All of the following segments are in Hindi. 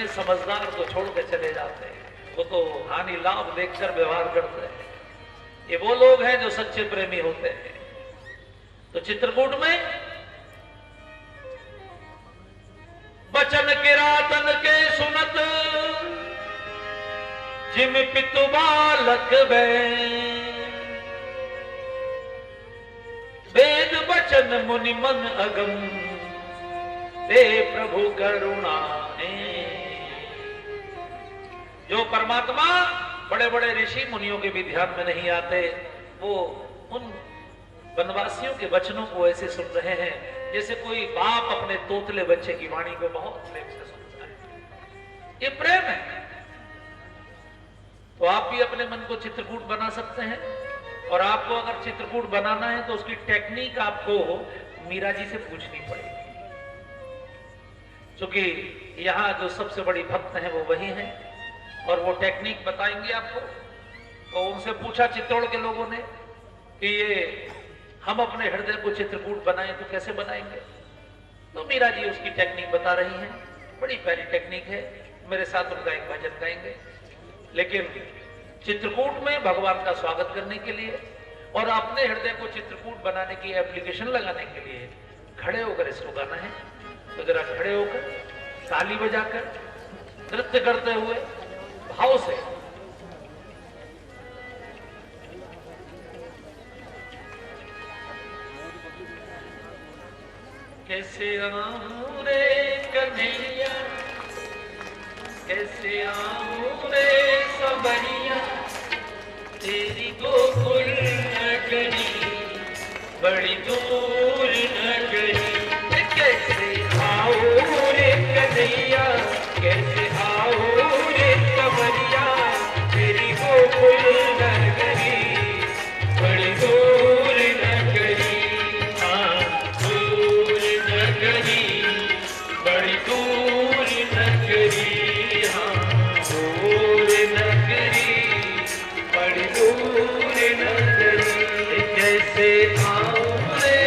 में समझदार तो छोड़ के चले जाते हैं, वो तो हानि लाभ देखकर व्यवहार करते हैं। ये वो लोग हैं जो सच्चे प्रेमी होते हैं। तो चित्रकूट में बचन किरातन के सुनत जिम पितु बालक वेद बचन मुनि मन अगम ते प्रभु करुणा है। जो परमात्मा बड़े बड़े ऋषि मुनियों के भी ध्यान में नहीं आते, वो उन वनवासियों के वचनों को ऐसे सुन रहे हैं जैसे कोई बाप अपने तोतले बच्चे की वाणी को बहुत प्रेम से सुनता है। ये प्रेम है। तो आप भी अपने मन को चित्रकूट बना सकते हैं। और आपको अगर चित्रकूट बनाना है तो उसकी टेक्निक आपको मीरा जी से पूछनी पड़ेगी, क्योंकि यहाँ जो सबसे बड़ी भक्त है वो वही है और वो टेक्निक बताएंगे आपको। तो उनसे पूछा चित्तौड़ के लोगों ने कि ये हम अपने हृदय को चित्रकूट बनाएं तो कैसे बनाएंगे। तो मीरा जी उसकी टेक्निक बता रही हैं। बड़ी प्यारी टेक्निक है। मेरे साथ उनका एक भजन गाएंगे। लेकिन चित्रकूट में भगवान का स्वागत करने के लिए और अपने हृदय को चित्रकूट बनाने की एप्लीकेशन लगाने के लिए खड़े होकर इसको गाना है। तो जरा खड़े होकर ताली बजाकर नृत्य करते हुए भाव से कैसे आऊं रे कन्हैया, कैसे आऊं रे सबरिया, तेरी गोकुल नगरी बड़ी दूर नगरी। कैसे आऊं रे कन्हैया, कैसे आऊं रे सबरिया, तेरी गोकुल नगरी बड़ी दूर नगरी। हाँ दूर नगरी, बड़ी दूर नगरी। हाँ दूर नगरी, बड़ी दूर नगरी। कैसे आऊं रे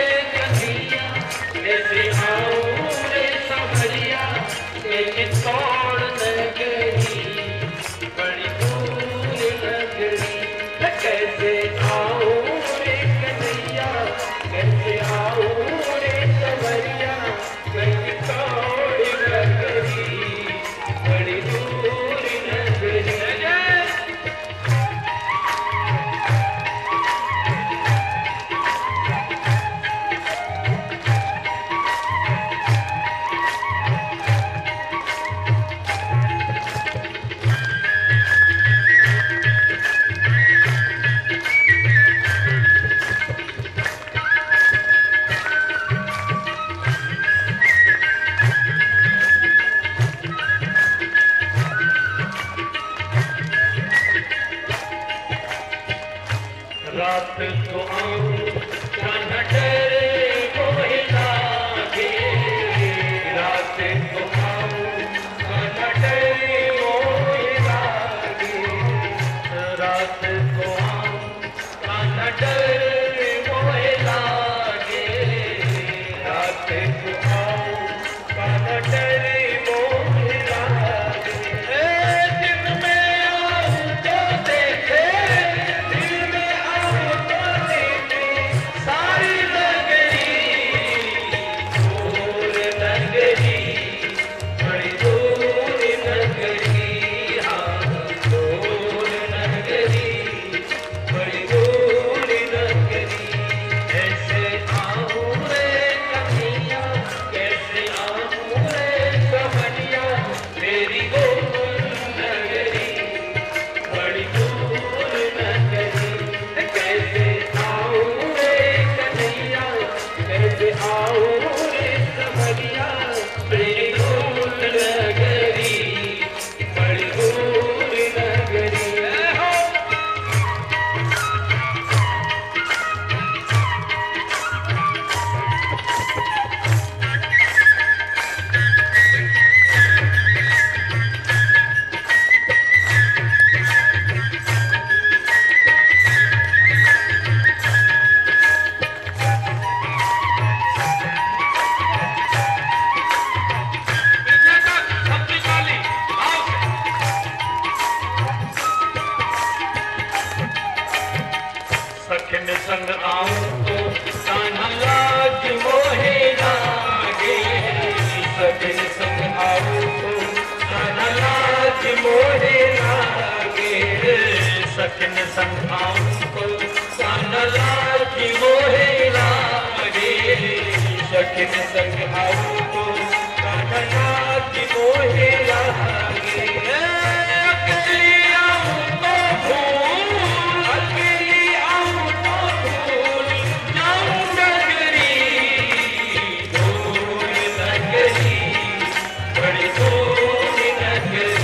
सकिन संघाऊं को कानला की मोहे लागे सकिन संघाऊं को कानला की मोहे लागे अकेली आऊं तो भूल अकेली आऊं तो भूल जाऊं नगरी दूर नगरी बड़ी दूर नगरी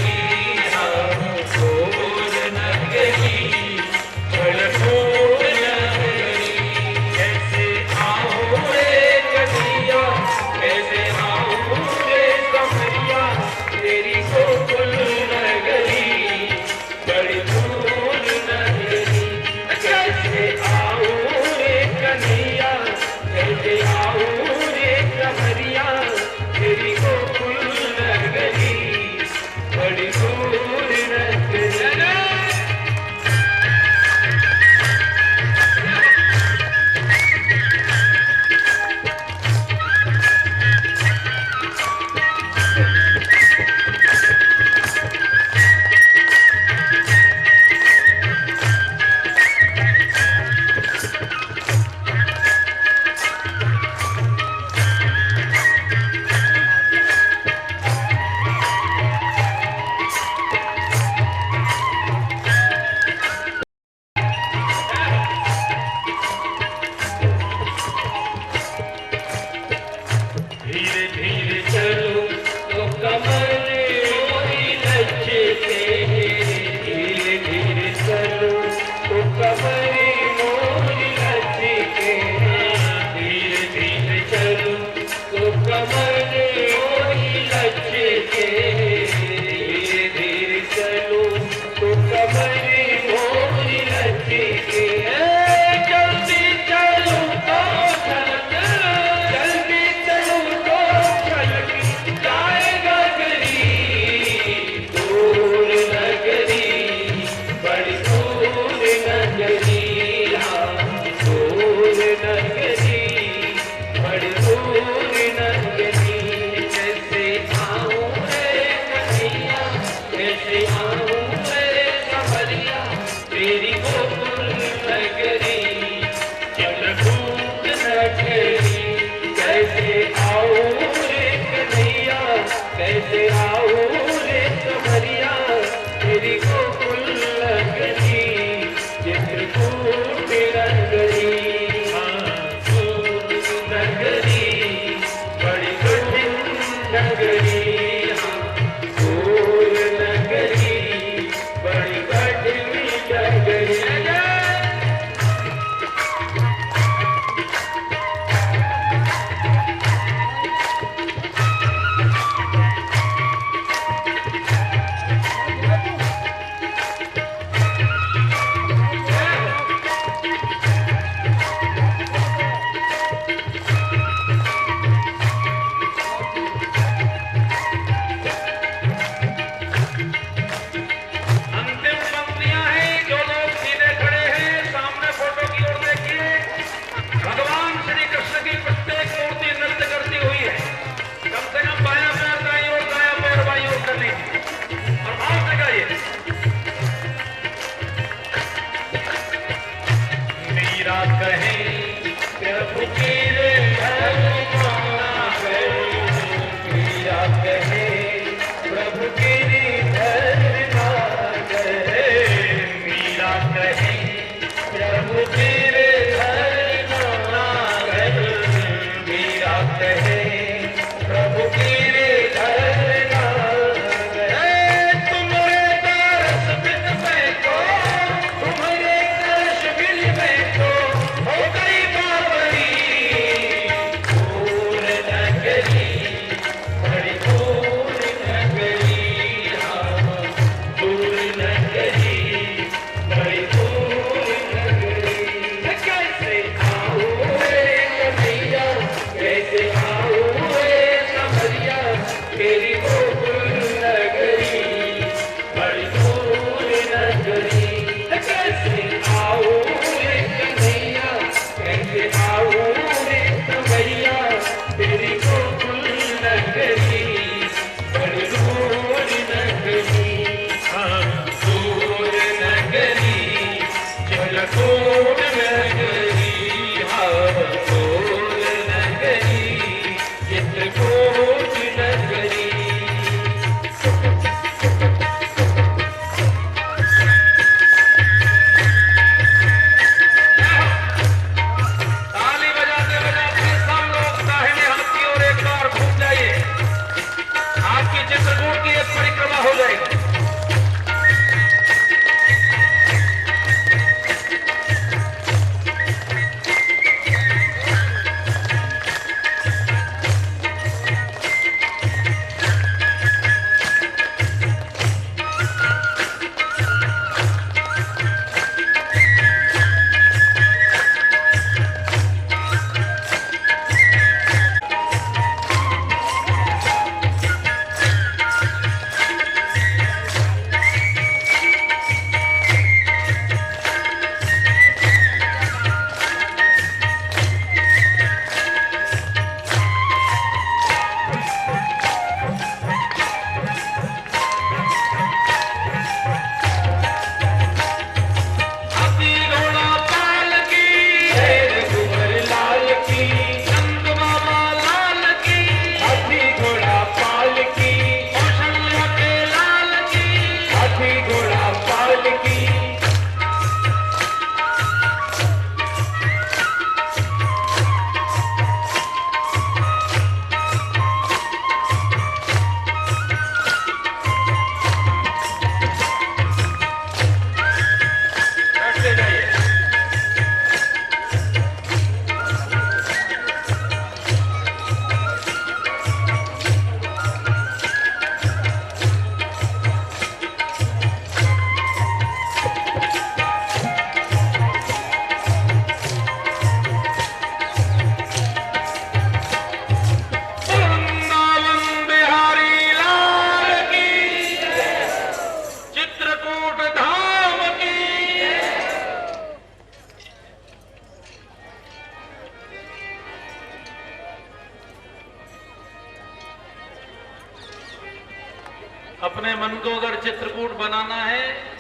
मन को अगर चित्रकूट बनाना है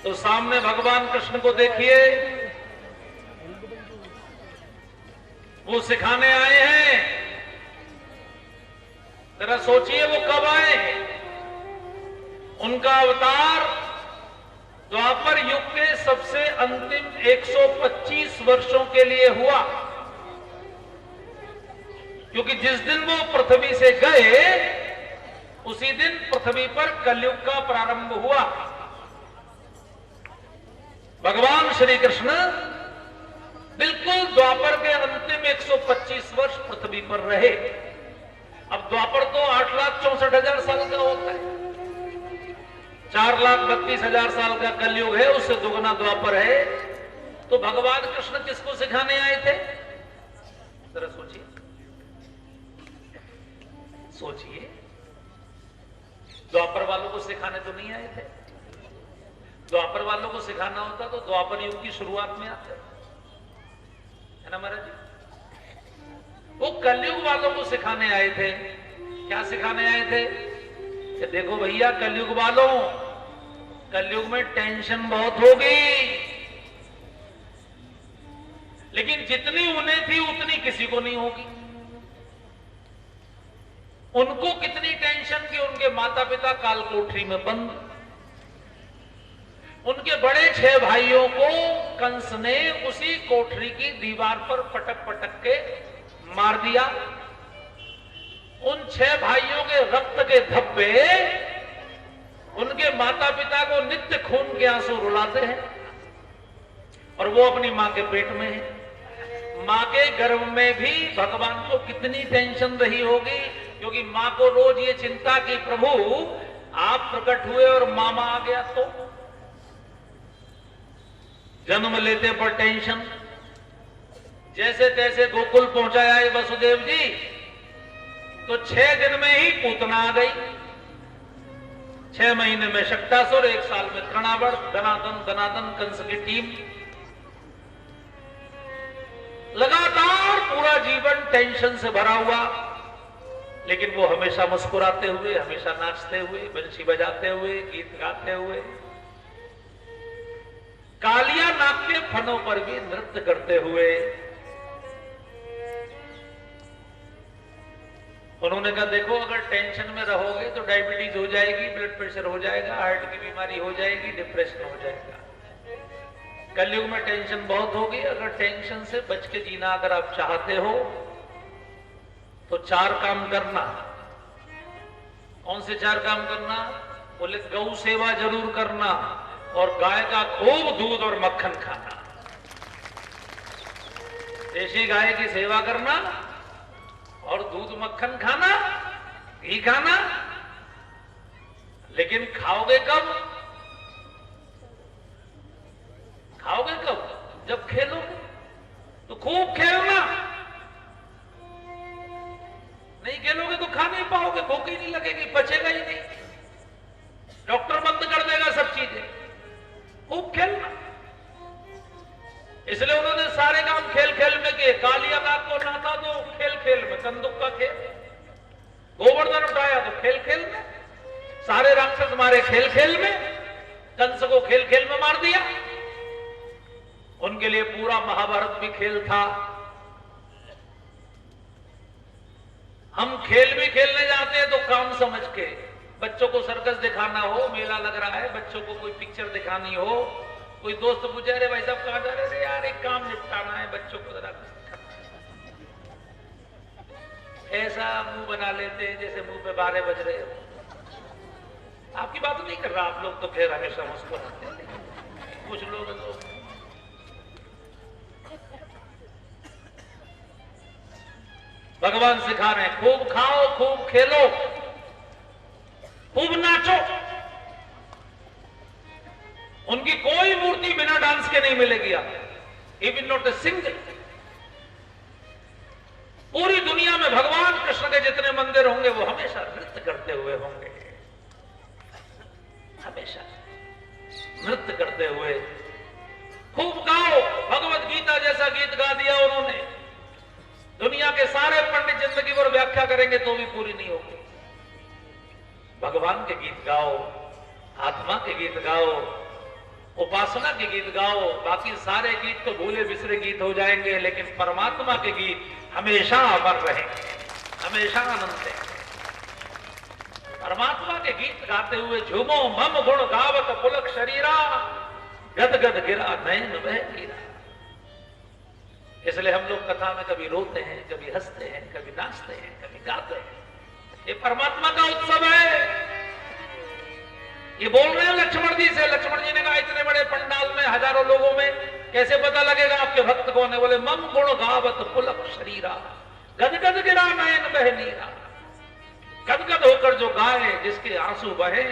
तो सामने भगवान कृष्ण को देखिए, वो सिखाने आए हैं। जरा सोचिए वो कब आए हैं। उनका अवतार द्वापर युग के सबसे अंतिम 125 वर्षों के लिए हुआ, क्योंकि जिस दिन वो पृथ्वी से गए उसी दिन पृथ्वी पर कलयुग का प्रारंभ हुआ। भगवान श्री कृष्ण बिल्कुल द्वापर के अंतिम 125 वर्ष पृथ्वी पर रहे। अब द्वापर तो 8,64,000 साल का होता है, 4,32,000 साल का कलयुग है, उससे दुगना द्वापर है। तो भगवान कृष्ण किसको सिखाने आए थे? जरा सोचिए, सोचिए। द्वापर वालों को सिखाने तो नहीं आए थे। द्वापर वालों को सिखाना होता तो द्वापर युग की शुरुआत में आते, है ना महाराज जी। वो कलयुग वालों को सिखाने आए थे। क्या सिखाने आए थे कि देखो भैया कलयुग वालों, कलयुग में टेंशन बहुत होगी, लेकिन जितनी उन्हें थी उतनी किसी को नहीं होगी। उनको कितनी टेंशन कि उनके माता पिता काल कोठरी में बंद, उनके बड़े 6 भाइयों को कंस ने उसी कोठरी की दीवार पर पटक पटक के मार दिया। उन 6 भाइयों के रक्त के धब्बे उनके माता पिता को नित्य खून के आंसू रुलाते हैं, और वो अपनी मां के पेट में है। मां के गर्भ में भी भगवान को कितनी टेंशन रही होगी, क्योंकि मां को रोज ये चिंता कि प्रभु आप प्रकट हुए और मामा आ गया तो। जन्म लेते पर टेंशन, जैसे तैसे गोकुल पहुंचाया है वसुदेव जी, तो 6 दिन में ही पूतना आ गई, 6 महीने में शक्तासुर, 1 साल में तृणावर्त, दनादन कंस की टीम। लगातार पूरा जीवन टेंशन से भरा हुआ, लेकिन वो हमेशा मुस्कुराते हुए, हमेशा नाचते हुए, बंशी बजाते हुए, गीत गाते हुए, कालिया नाग के फनों पर भी नृत्य करते हुए। उन्होंने कहा देखो अगर टेंशन में रहोगे तो डायबिटीज हो जाएगी, ब्लड प्रेशर हो जाएगा, हार्ट की बीमारी हो जाएगी, डिप्रेशन हो जाएगा। कलयुग में टेंशन बहुत होगी। अगर टेंशन से बच के जीना अगर आप चाहते हो तो 4 काम करना। कौन से 4 काम करना? बोले गौ सेवा जरूर करना, और गाय का खूब दूध और मक्खन खाना। देशी गाय की सेवा करना और दूध मक्खन खाना, घी खाना। लेकिन खाओगे कब? खाओगे कब? जब खेलोगे। तो खूब खेलना, नहीं खेलोगे तो खा नहीं पाओगे, भूख ही नहीं लगेगी, बचेगा ही नहीं, डॉक्टर बंद कर देगा सब चीजें। खूब खेलना। इसलिए उन्होंने सारे काम खेल खेल में किए। कालिया नाग को नाथा तो खेल खेल में, कंदुक का खेल। गोवर्धन उठाया तो खेल खेल में, सारे राक्षस मारे खेल खेल में, कंस को खेल खेल में मार दिया। उनके लिए पूरा महाभारत भी खेल था। हम खेल भी खेलने जाते हैं तो काम समझ के, बच्चों को सर्कस दिखाना हो, मेला लग रहा है, बच्चों को कोई पिक्चर दिखानी हो, कोई दोस्त पूछे अरे भाई साहब कहां जा रहे थे? यार एक काम निपटाना है, बच्चों को जरा ऐसा मुंह बना लेते हैं जैसे मुंह पे 12 बज रहे हो। आपकी बात नहीं कर रहा, आप लोग तो खैर हमेशा मुस्कुराते हैं, कुछ लोग तो भगवान सिखा रहे हैं खूब खाओ, खूब खेलो, खूब नाचो। उनकी कोई मूर्ति बिना डांस के नहीं मिलेगी आप, इवन नॉट ए सिंगल। पूरी दुनिया में भगवान कृष्ण के जितने मंदिर होंगे वो हमेशा नृत्य करते हुए होंगे, हमेशा नृत्य करते हुए। खूब गाओ, भगवत गीता जैसा गीत गा दिया उन्होंने, दुनिया के सारे पंडित जिंदगी भर व्याख्या करेंगे तो भी पूरी नहीं होगी। भगवान के गीत गाओ, आत्मा के गीत गाओ, उपासना के गीत गाओ। बाकी सारे गीत तो भूले बिसरे गीत हो जाएंगे, लेकिन परमात्मा के गीत हमेशा अमर रहेंगे, हमेशा आनंद देंगे। परमात्मा के गीत गाते हुए झूमो मम गुण गावत पुलक शरीरा, गद गद गिरा नयन बह गिरा। इसलिए हम लोग कथा में कभी रोते हैं, कभी हंसते हैं, कभी नाचते हैं, कभी गाते हैं। ये परमात्मा का उत्सव है। ये बोल रहे हैं लक्ष्मण जी से। लक्ष्मण जी ने कहा इतने बड़े पंडाल में हजारों लोगों में कैसे पता लगेगा आपके भक्त कौन है? बोले मम गुण गावत पुलक शरीरा, गद गद गिरा नयन बह नीरा। गदगद होकर जो गाए, जिसके आंसू बहे,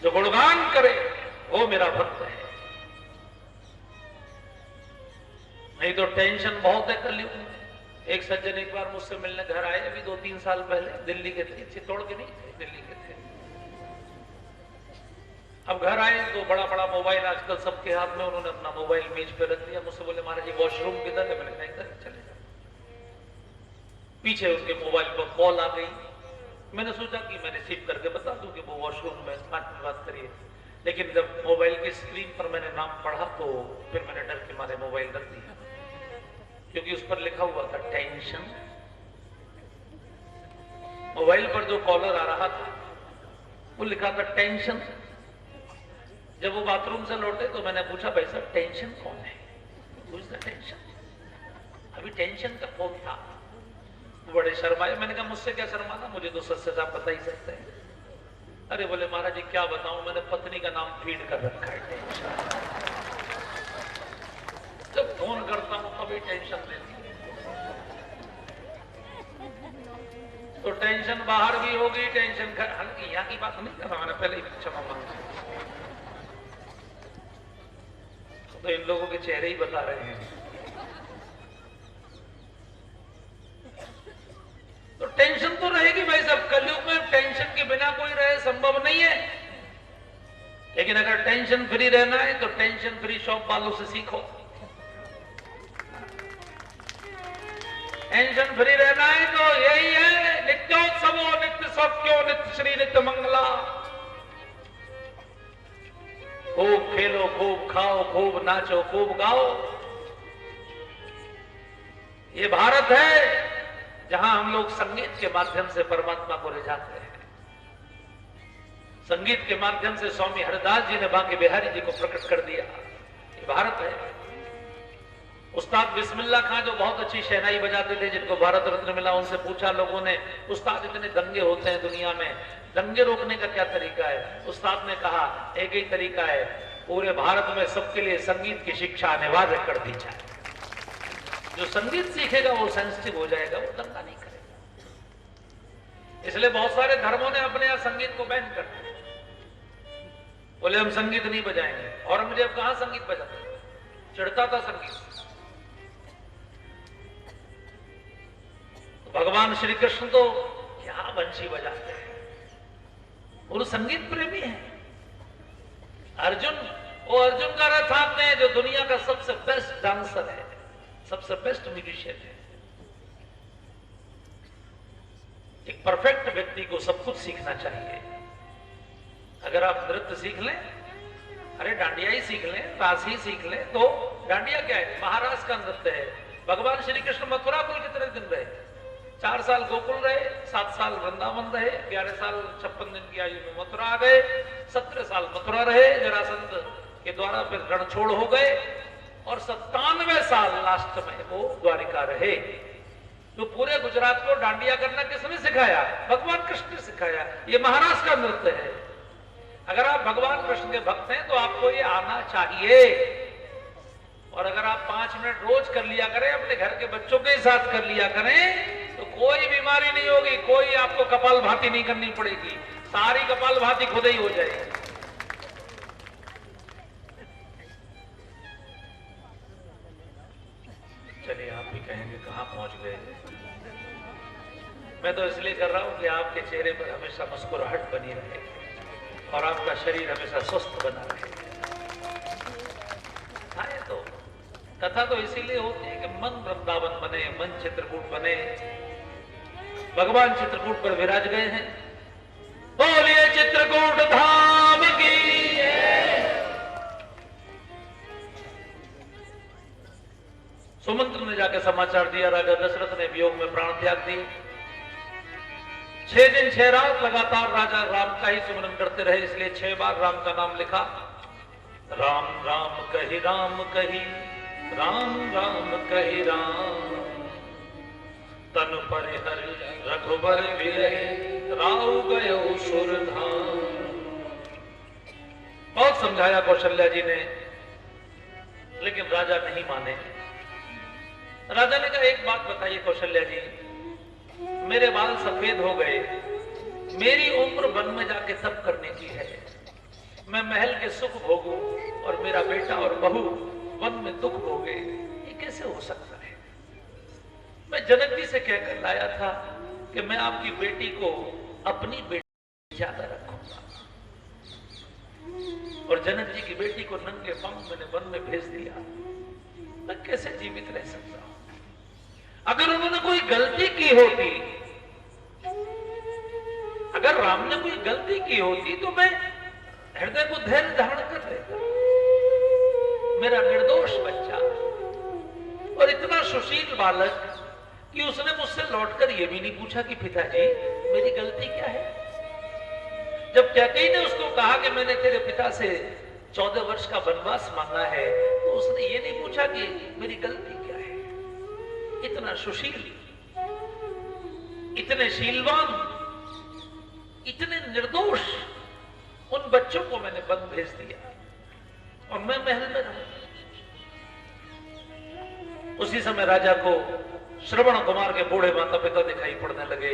जो गुणगान करे, वो मेरा भक्त है। नहीं तो टेंशन बहुत है कलयुग में। एक सज्जन एक बार मुझसे मिलने घर आए, अभी 2-3 साल पहले, दिल्ली के थे, चित्तौड़ के नहीं थे, दिल्ली के थे। अब घर आए तो बड़ा बड़ा मोबाइल आजकल सबके हाथ में, उन्होंने अपना मोबाइल मेज पे रख दिया। मुझसे बोले महाराज जी वॉशरूम किधर है? मैंने कहा इधर, चले जाओ। पीछे उनके मोबाइल पर कॉल आ गई। मैंने सोचा कि मैं रिसीव करके बता दूं कि वो वॉशरूम में 5 मिनट बात करिए, लेकिन जब मोबाइल की स्क्रीन पर मैंने नाम पढ़ा तो फिर मैंने डर के मारे मोबाइल रख दिया, क्योंकि उस पर लिखा हुआ था टेंशन। मोबाइल पर जो कॉलर आ रहा था वो लिखा था टेंशन। जब वो बाथरूम से लौटे तो मैंने पूछा भाई साहब टेंशन कौन है? टेंशन, अभी टेंशन का फोन था। बड़े शर्माए। मैंने कहा मुझसे क्या शर्माना, मुझे तो सच सच आप बता ही सकते हैं। अरे बोले महाराज जी क्या बताऊं, मैंने पत्नी का नाम फीड कर रखा है टेंशन। जब फोन करता हूं तभी टेंशन लेती है। तो टेंशन बाहर भी होगी, टेंशन घर, हल्की यहाँ की बात नहीं कर रहा, मैंने पहले ही क्षमा मांगा। तो इन लोगों के चेहरे ही बता रहे हैं। तो टेंशन तो रहेगी भाई साहब, कलयुग में टेंशन के बिना कोई रहे संभव नहीं है। लेकिन अगर टेंशन फ्री रहना है तो टेंशन फ्री शॉप वालों से सीखो। टेंशन फ्री रहना है तो यही है, नित्योत्सवो नित्य सौख्यो नित्य श्री नित्य मंगला। खूब खेलो, खूब खाओ, खूब नाचो, खूब गाओ। ये भारत है जहां हम लोग संगीत के माध्यम से परमात्मा को रिझाते हैं। संगीत के माध्यम से स्वामी हरदास जी ने बांके बिहारी जी को प्रकट कर दिया। ये भारत है। उस्ताद बिस्मिल्लाह खां जो बहुत अच्छी शहनाई बजाते थे, जिनको भारत रत्न मिला, उनसे पूछा लोगों ने, उस्ताद इतने दंगे होते हैं दुनिया में, दंगे रोकने का क्या तरीका है? उस्ताद ने कहा एक ही तरीका है, पूरे भारत में सबके लिए संगीत की शिक्षा अनिवार्य कर दी जाए। जो संगीत सीखेगा वो सेंसिटिव हो जाएगा, वो दंगा नहीं करेगा। इसलिए बहुत सारे धर्मों ने अपने यहां संगीत को बैन कर दिया। बोले हम संगीत नहीं बजाएंगे। औरंगजेब कहां संगीत बजाता, चिढ़ता था संगीत। भगवान श्री कृष्ण तो क्या बंशी बजाते हैं, वो संगीत प्रेमी है। अर्जुन, वो अर्जुन का रथ आते हैं जो दुनिया का सबसे बेस्ट डांसर है, सबसे बेस्ट म्यूजिशियन है। एक परफेक्ट व्यक्ति को सब कुछ सीखना चाहिए। अगर आप नृत्य सीख लें, अरे डांडिया ही सीख लें, रास ही सीख लें, तो डांडिया क्या है? महाराष्ट्र का नृत्य है। भगवान श्री कृष्ण मथुरा कुल कितने दिन रहे? 4 साल गोकुल रहे, 7 साल वृंदावन रहे, 11 साल 56 दिन की आयु में मथुरा आ गए, 17 साल मथुरा रहे, जरासंध के द्वारा फिर रणछोड़ हो गए, और 97 साल लास्ट में वो द्वारिका रहे। तो पूरे गुजरात को डांडिया करना किसने सिखाया? भगवान कृष्ण ने सिखाया। ये महाराष्ट्र का नृत्य है। अगर आप भगवान कृष्ण के भक्त हैं तो आपको ये आना चाहिए। और अगर आप 5 मिनट रोज कर लिया करें, अपने घर के बच्चों के साथ कर लिया करें, तो कोई बीमारी नहीं होगी, कोई आपको कपालभाति नहीं करनी पड़ेगी, सारी कपालभाति खुद ही हो जाएगी। चलिए आप भी कहेंगे कहां पहुंच गए। मैं तो इसलिए कर रहा हूं कि आपके चेहरे पर हमेशा मुस्कुराहट बनी रहे और आपका शरीर हमेशा स्वस्थ बना रहे। हाँ, तो कथा तो इसीलिए होती है कि मन वृंदावन बने, मन चित्रकूट बने। भगवान चित्रकूट पर विराज गए हैं। बोलिए चित्रकूट धाम की। सुमंत्र ने जाकर समाचार दिया, राजा दशरथ ने वियोग में प्राण त्याग दिए। 6 दिन 6 रात लगातार राजा राम का ही सुमरन करते रहे, इसलिए 6 बार राम का नाम लिखा। राम राम कही राम कही, राम राम कही राम, तन परिहर रघुबर विरहे, राव गयो सुरधाम। बहुत समझाया कौशल्या जी ने, लेकिन राजा नहीं माने। राजा ने कहा, एक बात बताइए कौशल्या जी, मेरे बाल सफेद हो गए, मेरी उम्र वन में जाके तप करने की है, मैं महल के सुख भोगूं और मेरा बेटा और बहू वन में दुख भोगे, ये कैसे हो सकता है? मैं जनक जी से कहकर लाया था कि मैं आपकी बेटी को अपनी बेटी ज्यादा रखूंगा, और जनक जी की बेटी को नंगे पांव मैंने वन में भेज दिया। मैं कैसे जीवित रह सकता हूं? अगर उन्होंने कोई गलती की होती, अगर राम ने कोई गलती की होती तो मैं हृदय को धैर्य धारण कर लेता। मेरा निर्दोष बच्चा और इतना सुशील बालक कि उसने मुझसे लौटकर यह भी नहीं पूछा कि पिताजी मेरी गलती क्या है। जब कैकेयी ने उसको कहा कि मैंने तेरे पिता से 14 वर्ष का वनवास मांगा है, तो उसने ये नहीं पूछा कि मेरी गलती क्या है। इतना सुशील, इतने शीलवान, इतने निर्दोष उन बच्चों को मैंने वन भेज दिया और मैं महल में रहूं। उसी समय राजा को श्रवण कुमार के बूढ़े माता पिता दिखाई पड़ने लगे।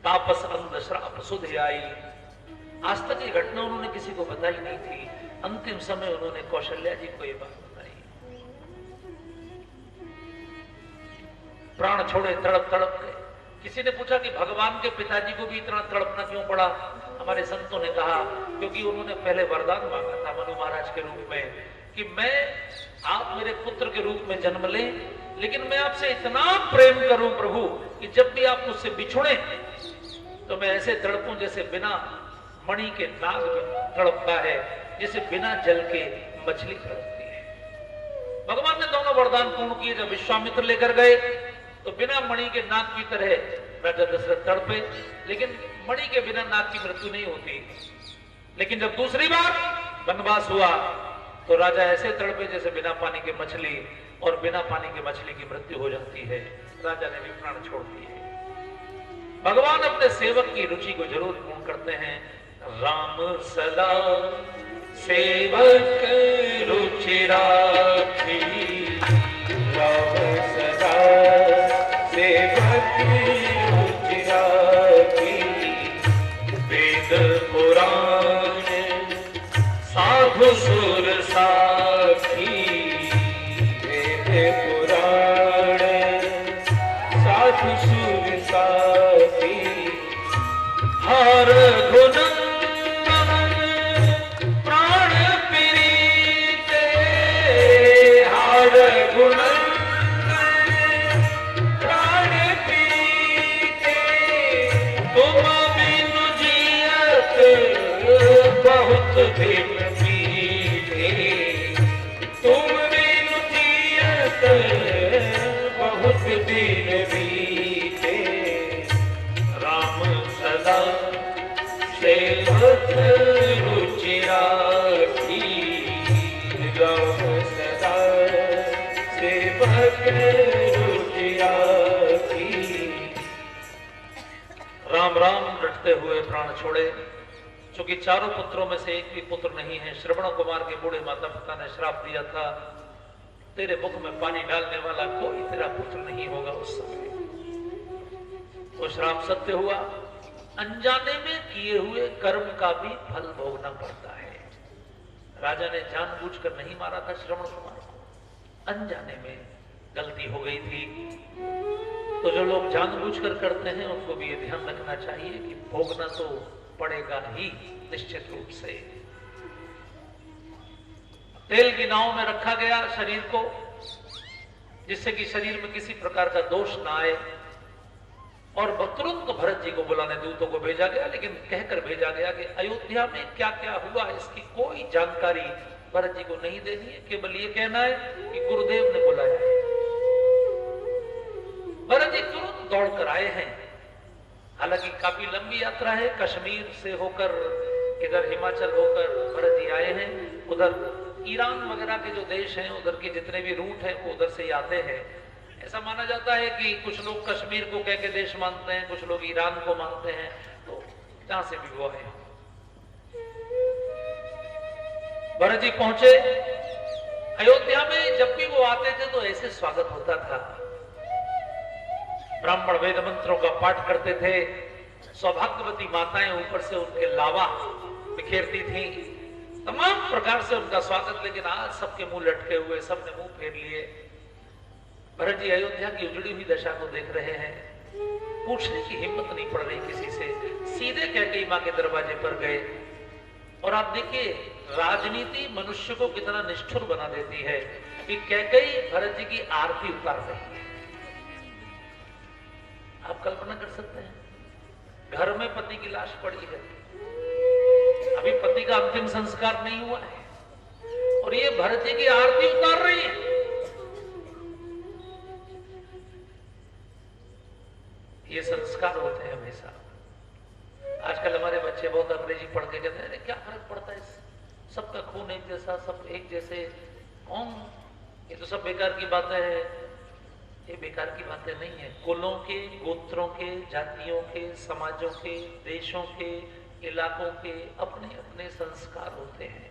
तापस अंध श्राप सुधि आई। आज तक ये घटना उन्होंने किसी को बताई नहीं थी। अंतिम समय उन्होंने कौशल्या जी को ये बात बताई। प्राण छोड़े, तड़प तड़प गए। किसी ने पूछा कि भगवान के पिताजी को भी इतना तड़पना क्यों पड़ा? हमारे संतों ने कहा क्योंकि उन्होंने पहले वरदान मांगा था मनु महाराज के रूप में कि मैं, आप मेरे पुत्र के रूप में जन्म लें, लेकिन मैं आपसे इतना प्रेम करूं प्रभु कि जब भी आप मुझसे बिछुड़े तो मैं ऐसे तड़पूं जैसे बिना मणि के नाग में तड़पता है, जैसे बिना जल के मछली तड़पती है। भगवान ने दोनों वरदान पूर्ण किए। जब विश्वामित्र लेकर गए तो बिना मणि के नाग की तरह राजा दशरथ तड़पे, लेकिन मणि के बिना नाग की मृत्यु नहीं होती। लेकिन जब दूसरी बार वनवास हुआ तो राजा ऐसे तड़पे जैसे बिना पानी के मछली, और बिना पानी के मछली की मृत्यु हो जाती है। राजा ने भी प्राण छोड़ दिए। भगवान अपने सेवक की रुचि को जरूर पूर्ण करते हैं। राम सदा सेवक रुचि राखी, राम सदा सेवक रुचि राखी, वेद पुराण साधु सुर साखी, वेद पुराण साधु सुर साखी, हर गुण प्राण प्रीते, हर गुण प्राण प्रीते, तुम बिनु जियत बहुत दिन बीते, तुम बिनु जियत बहुत दिन बीते, राम सदा सेवक रुचि राखी, राम सदा सेवक रुचि राखी। राम राम रटते हुए प्राण छोड़े। क्योंकि चारों पुत्रों में से एक भी पुत्र नहीं है। श्रवण कुमार के बूढ़े माता पिता ने श्राप दिया था, तेरे मुख में पानी डालने वाला कोई तेरा पुत्र नहीं होगा। उस समय वो श्राप सत्य हुआ। अनजाने में किए हुए कर्म का भी फल भोगना पड़ता है। राजा ने जानबूझकर नहीं मारा था श्रवण कुमार को, अनजाने में गलती हो गई थी। तो जो लोग जानबूझकर करते हैं उनको भी ये ध्यान रखना चाहिए कि भोगना तो पड़ेगा ही निश्चित रूप से। तेल की नाव में रखा गया शरीर को, जिससे कि शरीर में किसी प्रकार का दोष ना आए। और तुरंत भरत जी को बुलाने दूतों को भेजा गया, लेकिन कहकर भेजा गया कि अयोध्या में क्या क्या हुआ इसकी कोई जानकारी भरत जी को नहीं देनी है, केवल ये कहना है कि गुरुदेव ने बुलाया है। भरत जी तुरंत दौड़कर आए हैं। हालांकि काफी लंबी यात्रा है, कश्मीर से होकर इधर हिमाचल होकर भरत जी आए हैं। उधर ईरान वगैरह के जो देश हैं, उधर के जितने भी रूट हैं वो उधर से आते हैं। ऐसा माना जाता है कि कुछ लोग कश्मीर को कह के देश मानते हैं, कुछ लोग ईरान को मानते हैं, तो जहां से भी वो है। भरत जी पहुंचे अयोध्या में। जब भी वो आते थे तो ऐसे स्वागत होता था। ब्राह्मण वेद मंत्रों का पाठ करते थे, सौभाग्यवती माताएं ऊपर से उनके लावा बिखेरती थी, तमाम प्रकार से उनका स्वागत। लेकिन आज सबके मुंह लटके हुए, सबने मुंह फेर लिए। भरत जी अयोध्या की उजड़ी हुई दशा को देख रहे हैं, पूछने की हिम्मत नहीं पड़ रही किसी से, सीधे कैकेयी मां के दरवाजे पर गए। और आप देखिए राजनीति मनुष्य को कितना निष्ठुर बना देती है कि कैकेयी भरत जी की आरती उतार रही है। आप कल्पना कर सकते हैं, घर में पति की लाश पड़ी है, अभी पति का अंतिम संस्कार नहीं हुआ है, और ये भरत जी की आरती उतार रही है। ये संस्कार होते हैं हमेशा। आजकल हमारे बच्चे बहुत अंग्रेजी पढ़ के कहते हैं क्या फर्क पड़ता है, सबका खून एक जैसा, सब एक जैसे, कौन, ये तो सब बेकार की बातें हैं। ये बेकार की बातें नहीं है। कुलों के, गोत्रों के, जातियों के, समाजों के, देशों के, इलाकों के अपने अपने संस्कार होते हैं।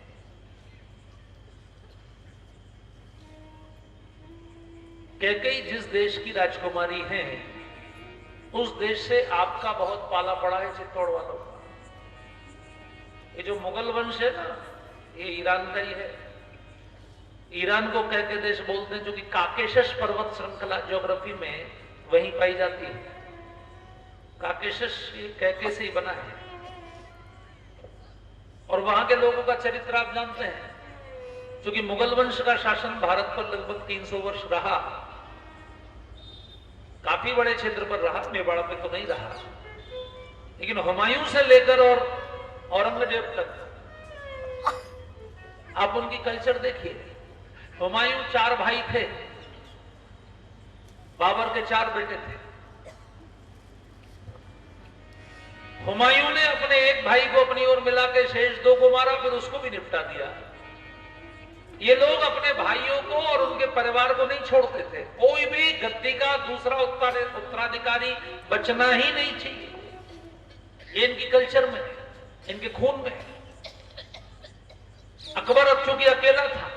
कैकेयी जिस देश की राजकुमारी है, उस देश से आपका बहुत पाला पड़ा है चित्तौड़ वालों का। ये जो मुगल वंश है ना, ये ईरान का ही है। ईरान को कैके देश बोलते हैं, जो कि काकेशस पर्वत श्रृंखला ज्योग्राफी में वहीं पाई जाती है। काकेशस कैके से ही बना है। और वहां के लोगों का चरित्र आप जानते हैं, क्योंकि मुगल वंश का शासन भारत पर लगभग 300 वर्ष रहा, काफी बड़े क्षेत्र पर रहा, मेवाड़ पे तो नहीं रहा। लेकिन हुमायूं से लेकर और औरंगजेब तक आप उनकी कल्चर देखिए। हुमायूं 4 भाई थे, बाबर के 4 बेटे थे। हुमायूं ने अपने एक भाई को अपनी ओर मिला के शेष 2 को मारा, फिर उसको भी निपटा दिया। ये लोग अपने भाइयों को और उनके परिवार को नहीं छोड़ते थे। कोई भी गद्दी का दूसरा उत्तराधिकारी बचना ही नहीं चाहिए। ये इनकी कल्चर में, इनके खून में। अकबर अब चूंकि अकेला था,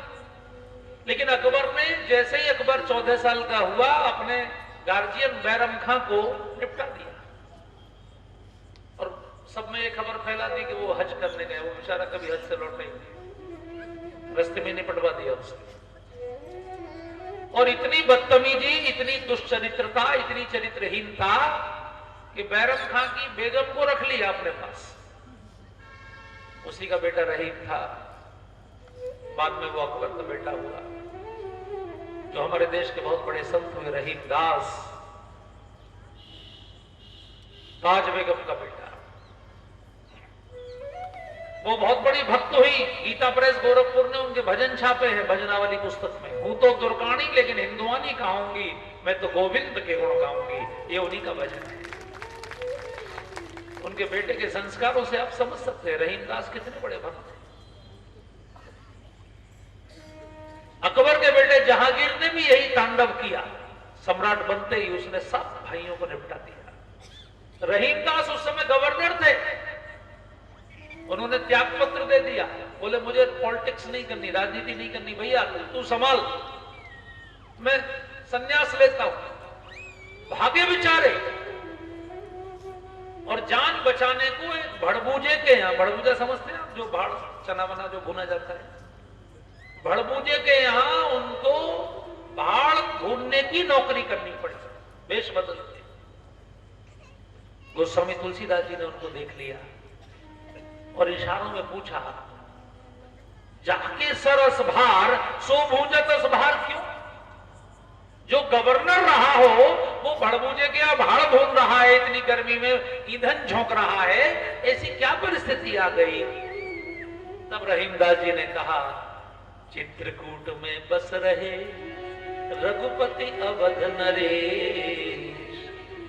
लेकिन अकबर ने जैसे ही अकबर 14 साल का हुआ, अपने गार्जियन बैरम खां को निपटा दिया। और सब में ये खबर फैला दी कि वो हज करने गए, वो बेचारा कभी हज से लौटे, रास्ते में निपटवा दिया उसने। और इतनी बदतमीजी, इतनी दुष्चरित्रता, इतनी चरित्रहीनता कि बैरम खां की बेगम को रख लिया अपने पास। उसी का बेटा रहीम था, बाद में वो अकबर का बेटा हुआ। जो हमारे देश के बहुत बड़े संत हुए, रहीम दास, ताज बेगम का बेटा। वो बहुत बड़ी भक्त हुई। गीता प्रेस गोरखपुर ने उनके भजन छापे हैं भजनावली पुस्तक में। हूं तो दुर्गाणी लेकिन हिंदुआनी कहूंगी, मैं तो गोविंद के गुण गाऊंगी। ये उन्हीं का भजन है। उनके बेटे के संस्कारों से आप समझ सकते हैं रहीम दास कितने बड़े भक्त थे। अकबर के बेटे जहांगीर ने भी यही तांडव किया। सम्राट बनते ही उसने सब भाइयों को निपटा दिया। रहीम दास उस समय गवर्नर थे, उन्होंने त्याग पत्र दे दिया। बोले मुझे पॉलिटिक्स नहीं करनी, राजनीति नहीं करनी, भैया तू संभाल, मैं संन्यास लेता हूं। भागे बेचारे। और जान बचाने को एक भड़बूजे के यहाँ, भड़बूजा समझते हैं आप, जो भाड़ चना बना जो भुना जाता है, भड़बूजे के यहाँ उनको भाड़ भूनने की नौकरी करनी पड़ी, वेश बदलते। गोस्वामी तुलसीदास जी ने उनको देख लिया और इशारों में पूछा, जाके सरस भार सो भूजत भार क्यों? जो गवर्नर रहा हो वो भड़बूजे के अब भाड़ भून रहा है, इतनी गर्मी में ईंधन झोंक रहा है, ऐसी क्या परिस्थिति आ गई। तब रहीमदास जी ने कहा, चित्रकूट में बस रहे रघुपति अवध नरेश,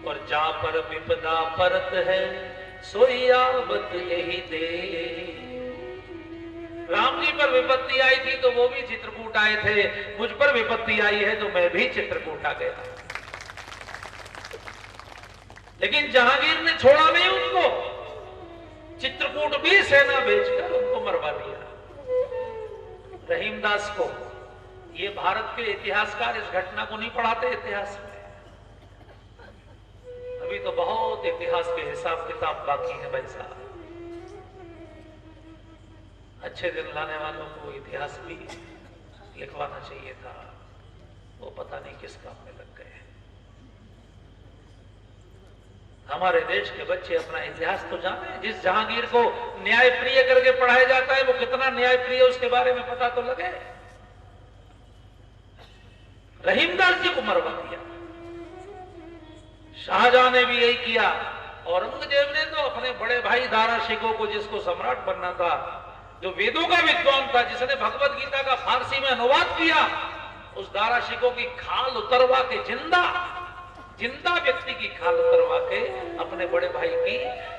और जा पर विपदा परत है सोई आवत यही दे। राम जी पर विपत्ति आई थी तो वो भी चित्रकूट आए थे, मुझ पर विपत्ति आई है तो मैं भी चित्रकूट आ गया। लेकिन जहांगीर ने छोड़ा नहीं उनको, चित्रकूट भी सेना भेजकर उनको मरवा दिया। रहीमदास को ये भारत के इतिहासकार इस घटना को नहीं पढ़ाते इतिहास में। अभी तो बहुत इतिहास के हिसाब किताब बाकी है भाई साहब। अच्छे दिन लाने वालों को इतिहास भी लिखवाना चाहिए था, वो पता नहीं किस काम में लग गए। हमारे देश के बच्चे अपना इतिहास तो जाने। जिस जहांगीर को न्याय प्रिय करके पढ़ाया जाता है वो कितना न्याय प्रिय उसके बारे में पता तो लगे। रहीमदास जी को मरवा दिया। शाहजहां ने भी यही किया। औरंगजेब ने तो अपने बड़े भाई दारा शिकोह को, जिसको सम्राट बनना था, जो वेदों का विद्वान था, जिसने भगवत गीता का फारसी में अनुवाद किया, उस दारा शिकोह की खाल उतरवा के जिंदा व्यक्ति की खाल उतरवा के अपने बड़े भाई की,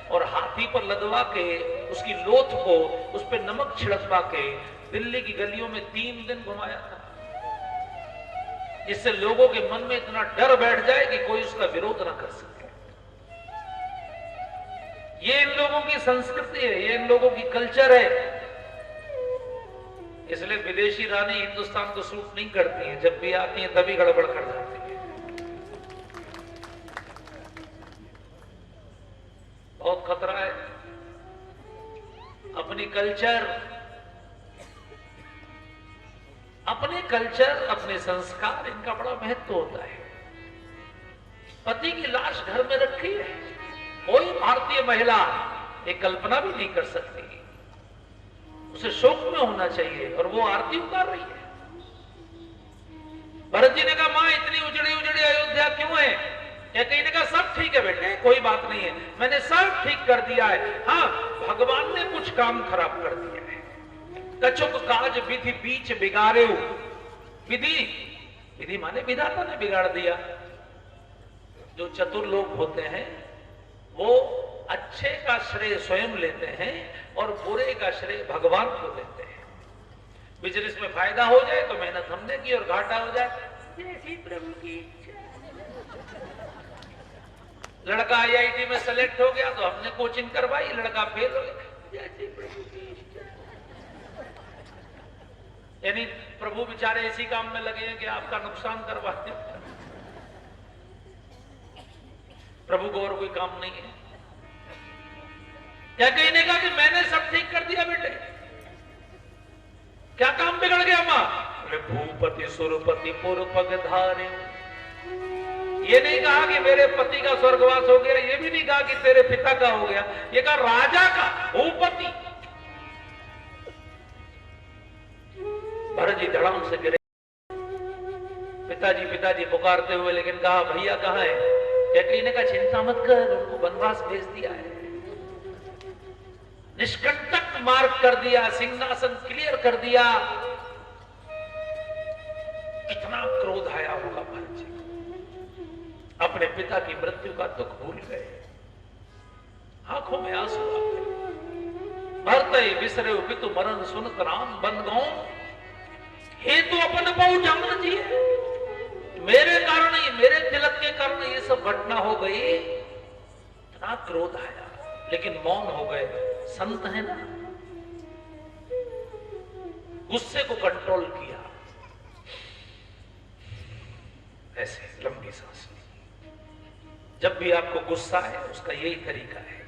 और हाथी पर लदवा के उसकी लोथ को उस पर नमक छिड़कवा के दिल्ली की गलियों में 3 दिन घुमाया था, जिससे लोगों के मन में इतना डर बैठ जाए कि कोई उसका विरोध ना कर सके। ये इन लोगों की संस्कृति है, ये इन लोगों की कल्चर है। इसलिए विदेशी रानी हिंदुस्तान को सूट नहीं करती हैं, जब भी आती हैं तभी गड़बड़ कर जाती है। बहुत खतरा है। अपने कल्चर, अपने संस्कार, इनका बड़ा महत्व होता है। पति की लाश घर में रखी है, कोई भारतीय महिला एक कल्पना भी नहीं कर सकती। उसे शोक में होना चाहिए, और वो आरती उतार रही है। भरत जी ने कहा, मां इतनी उजड़ी उजड़ी अयोध्या क्यों है? या कहीं ने कहा, सब ठीक है बेटे, कोई बात नहीं है, मैंने सब ठीक कर दिया है। हाँ, भगवान ने कुछ काम खराब कर दिया है। कछुक काज विधि बीच बिगाड़े। विधि माने विधाता ने बिगाड़ दिया। जो चतुर लोग होते हैं वो अच्छे का श्रेय स्वयं लेते हैं और बुरे का श्रेय भगवान को देते हैं। बिजनेस में फायदा हो जाए तो मेहनत हमने की, और घाटा हो जाए जैसी प्रभु की इच्छा। लड़का आईआईटी में सेलेक्ट हो गया तो हमने कोचिंग करवाई, लड़का फेल हो गया जैसी प्रभु की इच्छा। यानी प्रभु बेचारे इसी काम में लगे हैं कि आपका नुकसान करवाते। प्रभु को और कोई काम नहीं है। क्या कहीं ने कहा कि मैंने सब ठीक कर दिया बेटे? क्या काम बिगड़ गया मां? भूपति सुरपति पुर पग धारे। ये नहीं कहा कि मेरे पति का स्वर्गवास हो गया, ये भी नहीं कहा कि तेरे पिता का हो गया, ये कहा राजा का, भूपति। भरत जी धड़ाम से गिरे, पिताजी पुकारते हुए, लेकिन कहा भैया कहां है? कैकई ने कहा चिंता मत कर, उनको वनवास भेज दिया है, निष्कंटक मार्ग कर दिया, सिंहासन क्लियर कर दिया। कितना क्रोध आया होगा भरत जी, अपने पिता की मृत्यु का दुख भूल गए, आंखों में आंसू आ गए। भरत बिसरे पितु मरण सुनत राम बन गौ, हे तो अपन बहु जान जी, मेरे कारण ही, मेरे तिलक के कारण ये सब घटना हो गई। इतना क्रोध आया, लेकिन मौन हो गए। संत है ना, गुस्से को कंट्रोल किया। ऐसे लंबी सांस ली। जब भी आपको गुस्सा है उसका यही तरीका है,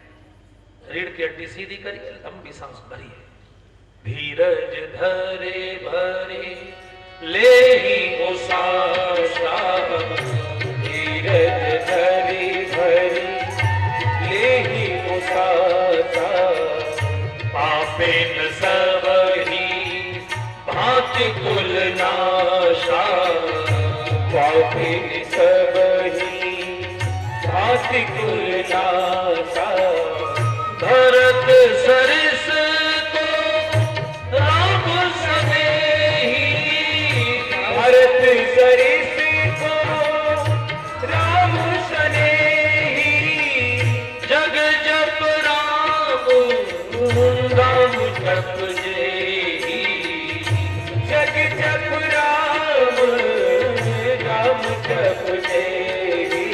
रीढ़ की हड्डी सीधी करिए, लंबी सांस भरिए। धीरज धरे भरे ले ही उषा, धीरज धरे भरे ले ही उषा, पापेन सब ही भांति कुल नाशा, पापेन सब ही भरत सरिस को राम सनेही, भरत सरिस को राम सनेही, जग जप राम राम जप जेही, जग जप राम राम जप जेही,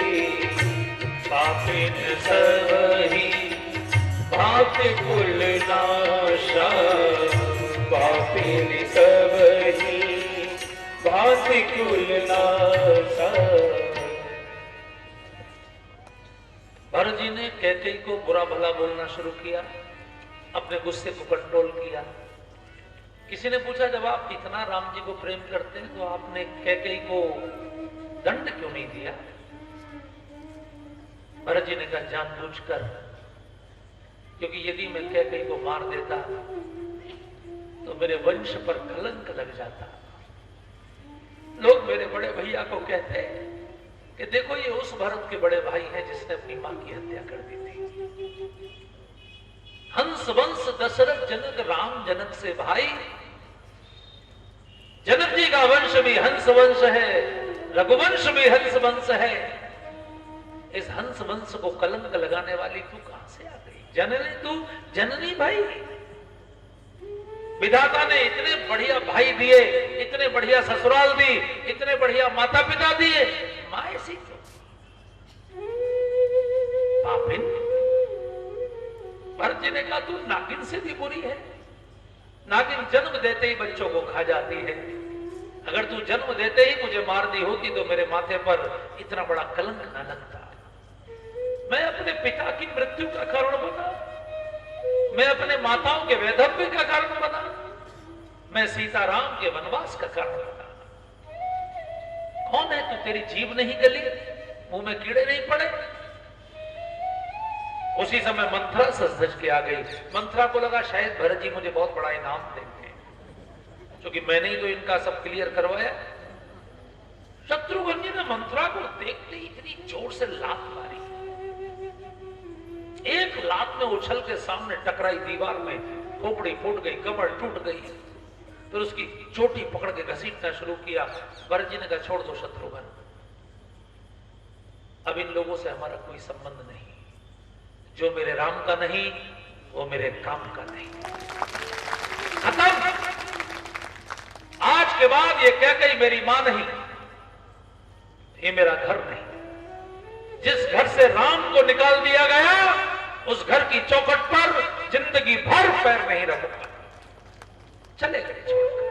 पापिन सबही भांति कुल नाशा, पापिन सबही भांति कुल नाशा। भरत जी ने कैकेयी को बुरा भला बोलना शुरू किया, अपने गुस्से को कंट्रोल किया। किसी ने पूछा, जब आप इतना राम जी को प्रेम करते हैं तो आपने कैकेयी को दंड क्यों नहीं दिया? भरत जी ने कहा, जानबूझकर, क्योंकि यदि मैं कैकेयी को मार देता तो मेरे वंश पर कलंक लग जाता। लोग मेरे बड़े भैया को कहते हैं कि देखो ये उस भरत के बड़े भाई हैं जिसने अपनी मां की हत्या कर दी थी। हंस वंश दशरथ जनक राम जनक से भाई, जनक जी का वंश भी हंस वंश है, रघुवंश भी हंस वंश है। इस हंस वंश को कलंक लगाने वाली तू कहां से आ गई? जननी तू जननी भाई। विधाता ने इतने बढ़िया भाई दिए, इतने बढ़िया ससुराल दी, इतने बढ़िया माता पिता दिए, मां ऐसी क्यों? पापिन। भरत जी ने कहा, तू नागिन से भी बुरी है। नागिन जन्म देते ही बच्चों को खा जाती है। अगर तू जन्म देते ही मुझे मार दी होती तो मेरे माथे पर इतना बड़ा कलंक न लगता। मैं अपने पिता की मृत्यु का कारण बना, मैं अपने माताओं के वैधव्य का कारण बना, मैं सीताराम के वनवास का कारण बना। कौन है तू? तेरी जीभ नहीं गली, मुंह में कीड़े नहीं पड़े? उसी समय मंथरा सज के आ गई। मंथरा को लगा शायद भरत जी मुझे बहुत बड़ा इनाम देंगे, क्योंकि मैंने ही तो इनका सब क्लियर करवाया। शत्रुघ्न जी ने मंथरा को देखते ही इतनी जोर से लात मारी, एक लात में उछल के सामने टकराई दीवार में, खोपड़ी फूट गई, कमर टूट गई। फिर उसकी चोटी पकड़ के घसीटना शुरू किया। भरत जी ने कहा, छोड़ दो शत्रुघ्न, अब इन लोगों से हमारा कोई संबंध नहीं। जो मेरे राम का नहीं वो मेरे काम का नहीं। खत्म। आज के बाद ये कैकेयी मेरी मां नहीं, ये मेरा घर नहीं। जिस घर से राम को निकाल दिया गया उस घर की चौखट पर जिंदगी भर पैर नहीं रखूंगा। चले गए छोड़कर।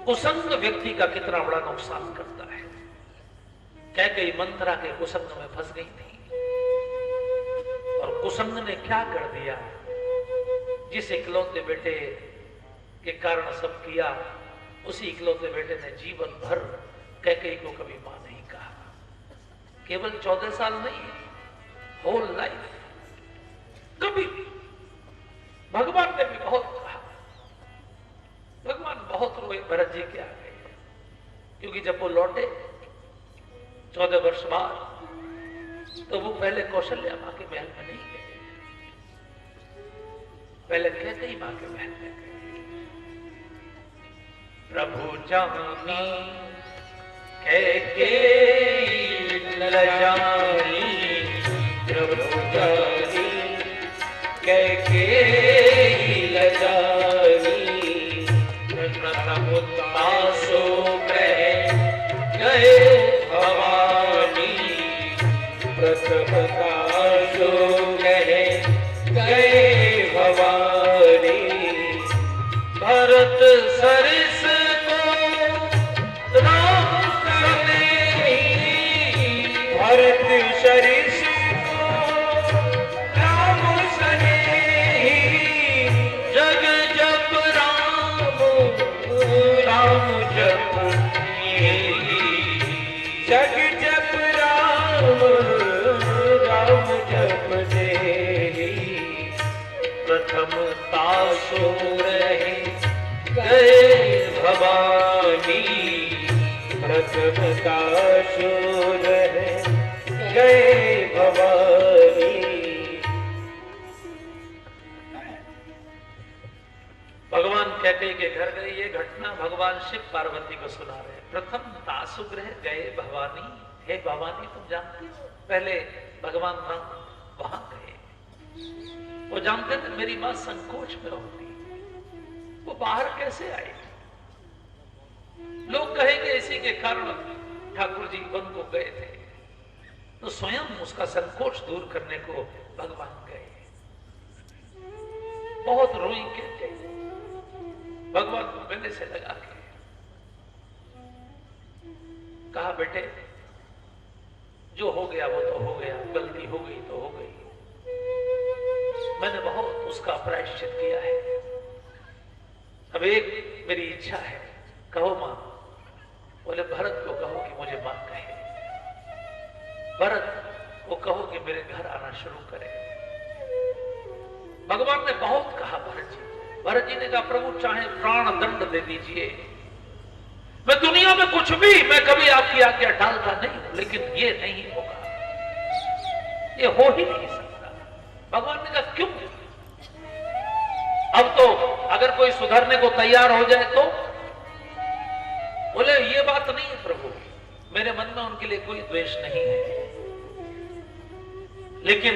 कुसंग व्यक्ति का कितना बड़ा नुकसान करता है। कैकेयी मंथरा के कुसंग में फंस गई थी, और कुसंग ने क्या कर दिया? जिस इकलौते बेटे के कारण सब किया, उसी इकलौते बेटे ने जीवन भर कैकेयी को कभी मां नहीं कहा। केवल 14 साल नहीं, होल लाइफ कभी। भगवान ने भी बहुत कहा, भगवान बहुत रोए भरत जी के आगे, क्योंकि जब वो लौटे 14 वर्ष बाद, तो वो पहले कौशल्या मां के महल में नहीं गए, पहले कैकेयी मां के महल में गए। प्रभु जानी कैकेयी लजानी, प्रभु जानी कैकेयी लजानी, प्रथम तासो ग्रह गए भवानी, प्रथम तासो ग्रह गए भवानी। भरत सरिस को राम सनेही, भरत सरिस को राम सनेही, जग जप राम राम जप जग जप राम राम जप देही। प्रथम तासो रहे गए भवानी, प्रथम तासो रह गए भवानी। कैकेयी के घर गए। ये घटना भगवान शिव पार्वती को सुना रहे। प्रथम दासुग्रह गए भवानी, हे भवानी तुम जानती हो, पहले भगवान राम वहां गए। वो जानते थे मेरी मां संकोच में होती, वो बाहर कैसे आई। लोग कहेंगे इसी के कारण ठाकुर जी वन को गए थे, तो स्वयं उसका संकोच दूर करने को भगवान गए। बहुत रोई कहते भगवान को गले से लगा के कहा, बेटे जो हो गया वो तो हो गया, गलती हो गई तो हो गई, मैंने बहुत उसका प्रायश्चित किया है। अब एक मेरी इच्छा है, कहो मां। बोले भरत को कहो कि मुझे मां कहे, भरत को कहो कि मेरे घर आना शुरू करे। भगवान ने बहुत कहा भरत जी। भरत जी ने कहा प्रभु चाहे प्राण दंड दे दीजिए, मैं दुनिया में कुछ भी, मैं कभी आपकी आज्ञा टालता नहीं हूं, लेकिन ये नहीं होगा, ये हो ही नहीं सकता। भगवान ने कहा क्यों? अब तो अगर कोई सुधरने को तैयार हो जाए तो? बोले ये बात नहीं है प्रभु, मेरे मन में उनके लिए कोई द्वेष नहीं है, लेकिन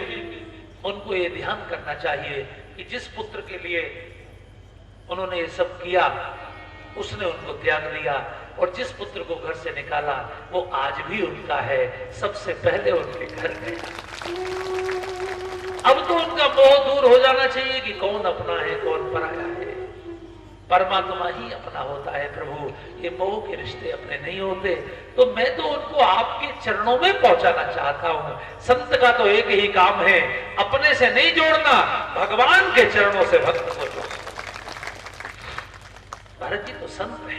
उनको ये ध्यान करना चाहिए कि जिस पुत्र के लिए उन्होंने ये सब किया उसने उनको त्याग दिया, और जिस पुत्र को घर से निकाला वो आज भी उनका है, सबसे पहले उनके घर गया। अब तो उनका मोह दूर हो जाना चाहिए कि कौन अपना है कौन पराया है। परमात्मा ही अपना होता है प्रभु, ये मोह के रिश्ते अपने नहीं होते। तो मैं तो उनको आपके चरणों में पहुंचाना चाहता हूं। संत का तो एक ही काम है, अपने से नहीं जोड़ना, भगवान के चरणों से भक्त को जोड़ना। भरत जी तो संत है।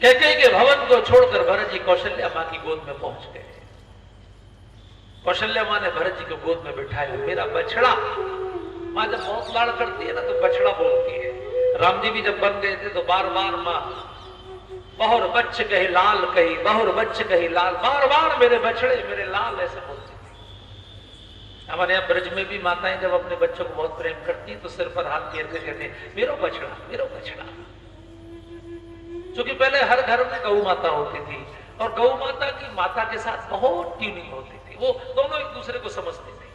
कैकेयी के भवन को छोड़कर भरत जी कौशल्या मां की गोद में पहुंच गए। कौशल्या मां ने भरत जी को गोद में बिठाया, मेरा बछड़ा। मां जब बहुत लाड़ करती है ना तो बछड़ा बोलती है। राम जी भी जब बन गए थे तो बार बार मां बहुर बच्च कही लाल कही, बहुर बच्च कही लाल, बार बार मेरे बछड़े मेरे लाल ऐसे बोलती थी। हमारे यहाँ ब्रज में भी माताएं जब अपने बच्चों को बहुत प्रेम करती तो सिर पर हाथ फेर के कहते हैं मेरो बछड़ा मेरो बछड़ा। क्योंकि पहले हर घर में गौ माता होती थी और गौ माता की माता के साथ बहुत ट्यूनिंग होती थी, वो दोनों एक दूसरे को समझते थे,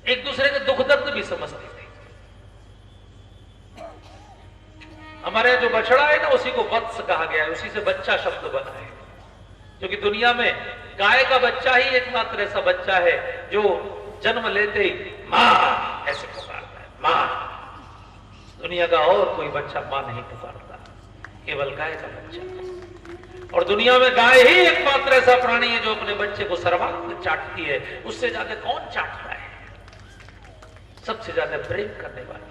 एक दूसरे के दुख दर्द भी समझते थे। हमारे जो बछड़ा है ना उसी को वत्स कहा गया है, उसी से बच्चा शब्द बना है। क्योंकि दुनिया में गाय का बच्चा ही एकमात्र ऐसा बच्चा है जो जन्म लेते ही मां ऐसे पुकारता है, मां। दुनिया का और कोई बच्चा मां नहीं पुकारता, केवल गाय का बच्चा। और दुनिया में गाय ही एकमात्र ऐसा प्राणी है जो अपने बच्चे को सर्वांग चाटती है। उससे ज्यादा कौन चाटता है? सबसे ज्यादा प्रेम करने वाली,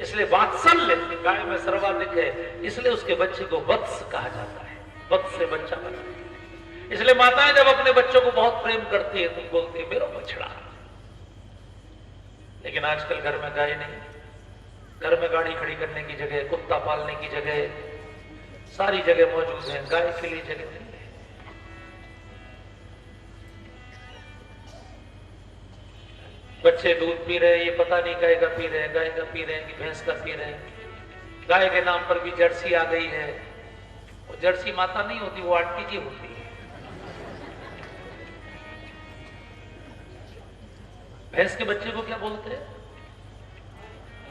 इसलिए वात्सल्य गाय में सर्वाधिक है, इसलिए उसके बच्चे को वत्स कहा जाता है। वत्स से बच्चा बना। इसलिए माताएं जब अपने बच्चों को बहुत प्रेम करती है तो बोलती है मेरो बछड़ा। लेकिन आजकल घर में गाय नहीं, घर में गाड़ी खड़ी करने की जगह, कुत्ता पालने की जगह, सारी जगह मौजूद है, गाय के लिए जगह नहीं है। बच्चे दूध पी रहे हैं, ये पता नहीं गाय का पी रहे हैं, गाय का पी रहे हैं कि भैंस का पी रहे हैं। गाय के नाम पर भी जर्सी आ गई है। वो जर्सी माता नहीं होती, वो आंटी जी होती है। भैंस के बच्चे को क्या बोलते हैं?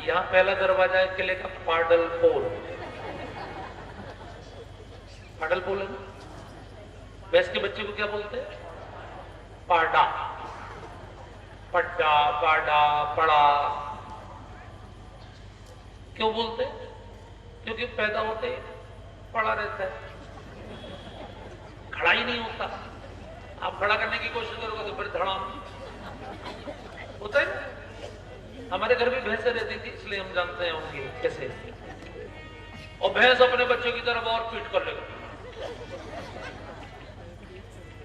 यहां पहला दरवाजा है किले का पाडल पोल। पाडल पोल है ना। भैंस के बच्चे को क्या बोलते हैं? पाडा, पड्डा, पाडा, पड़ा। क्यों बोलते हैं? क्योंकि पैदा होते ही पड़ा रहता है, खड़ा ही नहीं होता। आप खड़ा करने की कोशिश करोगे तो फिर धड़ाम होता है ना। हमारे घर भी भैंसें रहती थी, इसलिए हम जानते हैं उनकी कैसे। और भैंस अपने बच्चों की तरफ और पीट कर लेगी।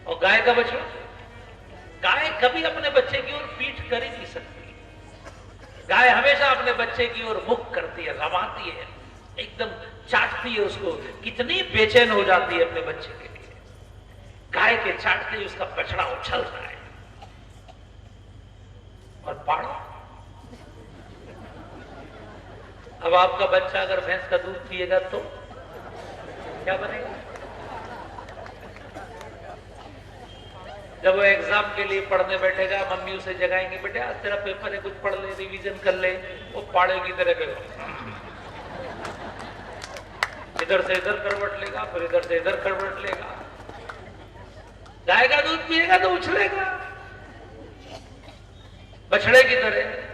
और गाय का बच्चा, गाय कभी अपने बच्चे की ओर पीठ कर ही नहीं सकती। गाय हमेशा अपने बच्चे की ओर मुख करती है, रमाती है, एकदम चाटती है उसको। कितनी बेचैन हो जाती है अपने बच्चे के लिए। गाय के चाटते ही उसका बछड़ा उछलता है। और पाड़ा अब आपका बच्चा अगर भैंस का दूध पिएगा तो क्या बनेगा? जब वो एग्जाम के लिए पढ़ने बैठेगा, मम्मी उसे जगाएंगे, बेटे आज तेरा पेपर है, कुछ पढ़ ले, रिवीजन कर ले। वो पाड़े की तरह करेगा, इधर से इधर करवट लेगा, फिर इधर से इधर करवट लेगा। गाय का दूध पिएगा तो उछलेगा बछड़े की तरह।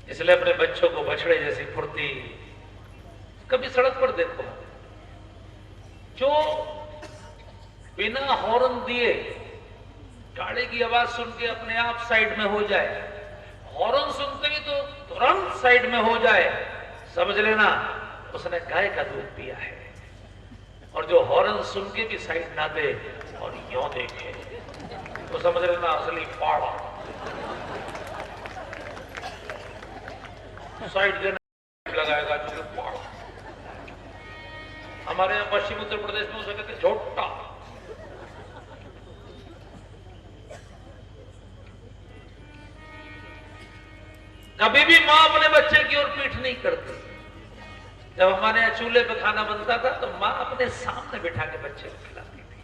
इसलिए अपने बच्चों को बछड़े जैसी फुर्ती, कभी सड़क पर देखो जो बिना हॉर्न दिए गाड़ी की आवाज सुन के अपने आप साइड में हो जाए, हॉर्न सुनते ही तो तुरंत साइड में हो जाए, समझ लेना उसने गाय का दूध पिया है। और जो हॉर्न सुन के भी साइड ना दे और यूं देखे तो समझ लेना असली पाड़ा। साइड देने लगाएगा जो पाड़ा। हमारे यहाँ पश्चिम उत्तर प्रदेश में उसे कहते झोटा। कभी भी मां अपने बच्चे की ओर पीठ नहीं करती। जब हमारे यहाँ चूल्हे पे खाना बनता था तो माँ अपने सामने बिठा के बच्चे को खिलाती थी,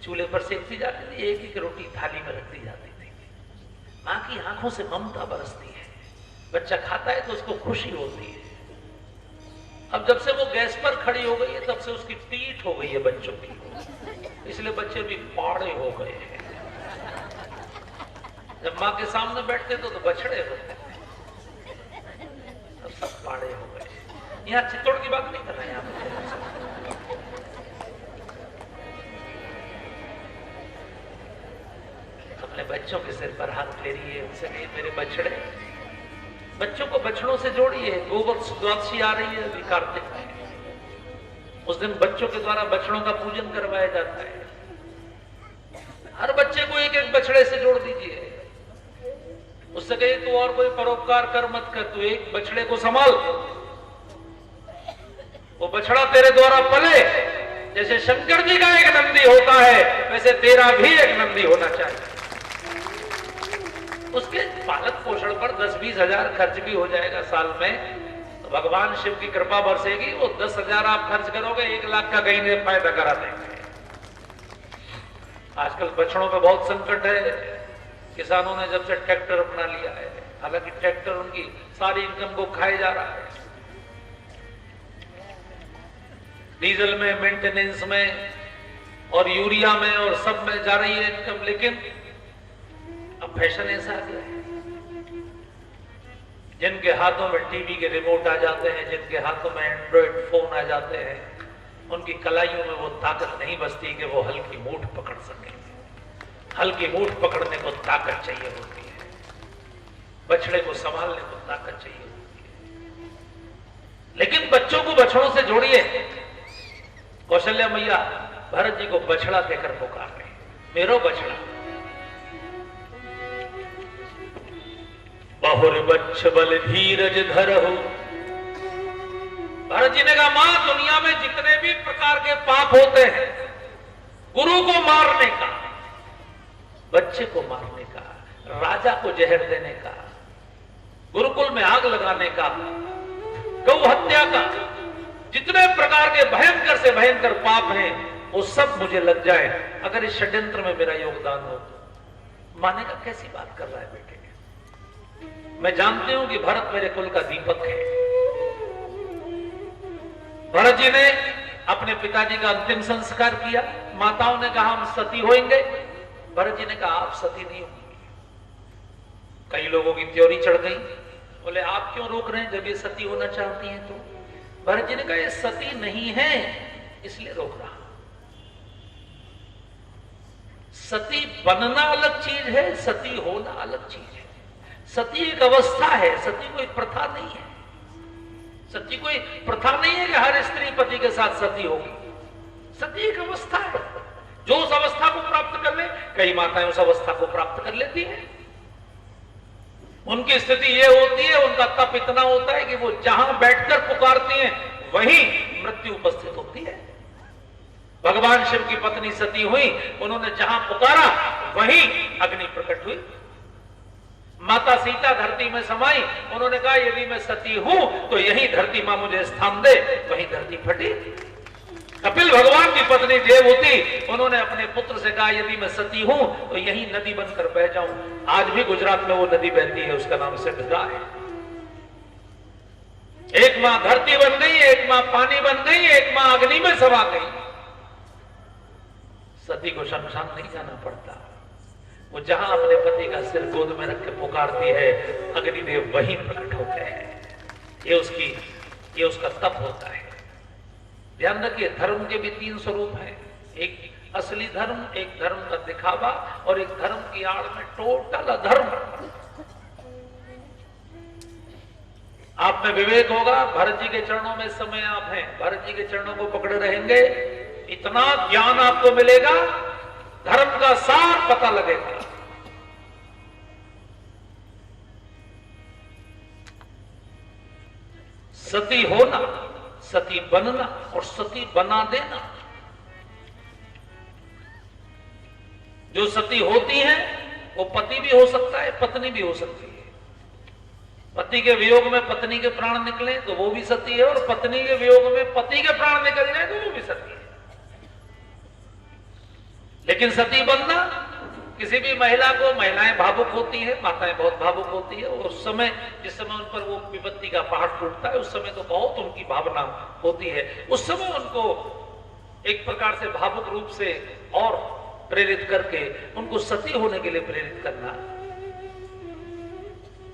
चूल्हे पर सेकती जाती थी, एक एक रोटी थाली में रखती जाती थी। माँ की आंखों से ममता बरसती है, बच्चा खाता है तो उसको खुशी होती है। अब जब से वो गैस पर खड़ी हो गई है तब से उसकी पीठ हो गई है बच्चों की, इसलिए बच्चे भी पाड़े हो गए हैं। जब माँ के सामने बैठते तो बछड़े होते थे, अब सब पाड़े हो गए। यहाँ चित्तौड़ की बात नहीं कर रहे हैं आप। अपने बच्चों के सिर पर हाथ फेरिए, उनसे कहिए मेरे बछड़े। बच्चों को बछड़ों से जोड़िए। गोवत्स द्वादशी आ रही है अभी कार्तिक में, उस दिन बच्चों के द्वारा बछड़ों का पूजन करवाया जाता है। हर बच्चे को एक एक बछड़े से जोड़ दीजिए। उससे कहिए तू और कोई परोपकार कर मत कर, तू एक बछड़े को संभाल, वो बछड़ा तेरे द्वारा पले। जैसे शंकर जी का एक नंदी होता है वैसे तेरा भी एक नंदी होना चाहिए। उसके पालक पोषण पर 10-20 हजार खर्च भी हो जाएगा साल में, तो भगवान शिव की कृपा बरसेगी। वो 10,000 आप खर्च करोगे, 1 लाख का कहीं ने फायदा करा देंगे। आजकल बछड़ों पे बहुत संकट है। किसानों ने जब से ट्रैक्टर अपना लिया है, हालांकि ट्रैक्टर उनकी सारी इनकम को खाए जा रहा है। डीजल में, मेंटेनेंस में और यूरिया में और सब में जा रही है इनकम। लेकिन अब फैशन ऐसा आ गया है, जिनके हाथों में टीवी के रिमोट आ जाते हैं, जिनके हाथों में एंड्रॉइड फोन आ जाते हैं, उनकी कलाइयों में वो ताकत नहीं बचती कि वो हल्की मूठ पकड़ सके। हल्की मूठ पकड़ने को ताकत चाहिए होती है, बछड़े को संभालने को ताकत चाहिए होती है। लेकिन बच्चों को बछड़ों से जोड़िए। कौशल्या मैया भरत जी को बछड़ा कहकर पुकार रहे, मेरो बछड़ा। बहुर बच्छ बल धीरज धरहु। भरत जी ने कहा मां, दुनिया में जितने भी प्रकार के पाप होते हैं, गुरु को मारने का, बच्चे को मारने का, राजा को जहर देने का, गुरुकुल में आग लगाने का, गौ हत्या का, जितने प्रकार के भयंकर से भयंकर पाप हैं वो सब मुझे लग जाए अगर इस षड्यंत्र में मेरा योगदान हो तो। माने का कैसी बात कर रहा है बेटे? मैं जानती हूं कि भरत मेरे कुल का दीपक है। भरत जी ने अपने पिताजी का अंतिम संस्कार किया। माताओं ने कहा हम सती होंगे, भरत जी ने कहा आप सती नहीं होंगे। कई लोगों की त्योरी चढ़ गई, बोले आप क्यों रोक रहे हैं जब ये सती होना चाहती हैं? तो भरत जी ने कहा ये सती नहीं है इसलिए रोक रहा। सती बनना अलग चीज है, सती होना अलग चीज है। सती एक अवस्था है, सती कोई प्रथा नहीं है। सती कोई प्रथा नहीं है कि हर स्त्री पति के साथ सती होगी। सती एक अवस्था है, जो उस अवस्था को प्राप्त कर ले। कई माताएं उस अवस्था को प्राप्त कर लेती हैं। उनकी स्थिति यह होती है, उनका तप इतना होता है कि वो जहां बैठकर पुकारती हैं वहीं मृत्यु उपस्थित होती है। भगवान शिव की पत्नी सती हुई, उन्होंने जहां पुकारा वहीं अग्नि प्रकट हुई। माता सीता धरती में समाई, उन्होंने कहा यदि मैं सती हूं तो यही धरती मां मुझे स्थान दे, वही धरती फटी। कपिल भगवान की पत्नी देवहूति, उन्होंने अपने पुत्र से कहा यदि मैं सती हूं तो यही नदी बनकर बह जाऊं। आज भी गुजरात में वो नदी बहती है, उसका नाम सिद्धगा है। एक मां धरती बन गई, एक मां पानी बन गई, एक मां अग्नि में समा गई। सती को शमशान नहीं जाना पड़ता, वो जहां अपने पति का सिर गोद में रख के पुकारती है, अग्निदेव वहीं प्रकट होते हैं। ये उसका तप होता है। ध्यान रखिए, धर्म के भी 3 स्वरूप हैं, एक असली धर्म, एक धर्म का दिखावा और एक धर्म की आड़ में टोटल अधर्म। आप में विवेक होगा, भरत जी के चरणों में इस समय आप हैं, भरत जी के चरणों को पकड़े रहेंगे, इतना ज्ञान आपको मिलेगा, धर्म का सार पता लगेगा। सती होना, सती बनना और सती बना देना। जो सती होती है वो पति भी हो सकता है, पत्नी भी हो सकती है। पति के वियोग में पत्नी के प्राण निकले तो वो भी सती है, और पत्नी के वियोग में पति के प्राण निकल जाए तो वो भी सती है। लेकिन सती बनना, किसी भी महिला को, महिलाएं भावुक होती है, माताएं बहुत भावुक होती है, और उस समय जिस समय उन पर वो विपत्ति का पहाड़ टूटता है, उस समय तो बहुत उनकी भावना होती है। उस समय उनको एक प्रकार से भावुक रूप से और प्रेरित करके उनको सती होने के लिए प्रेरित करना,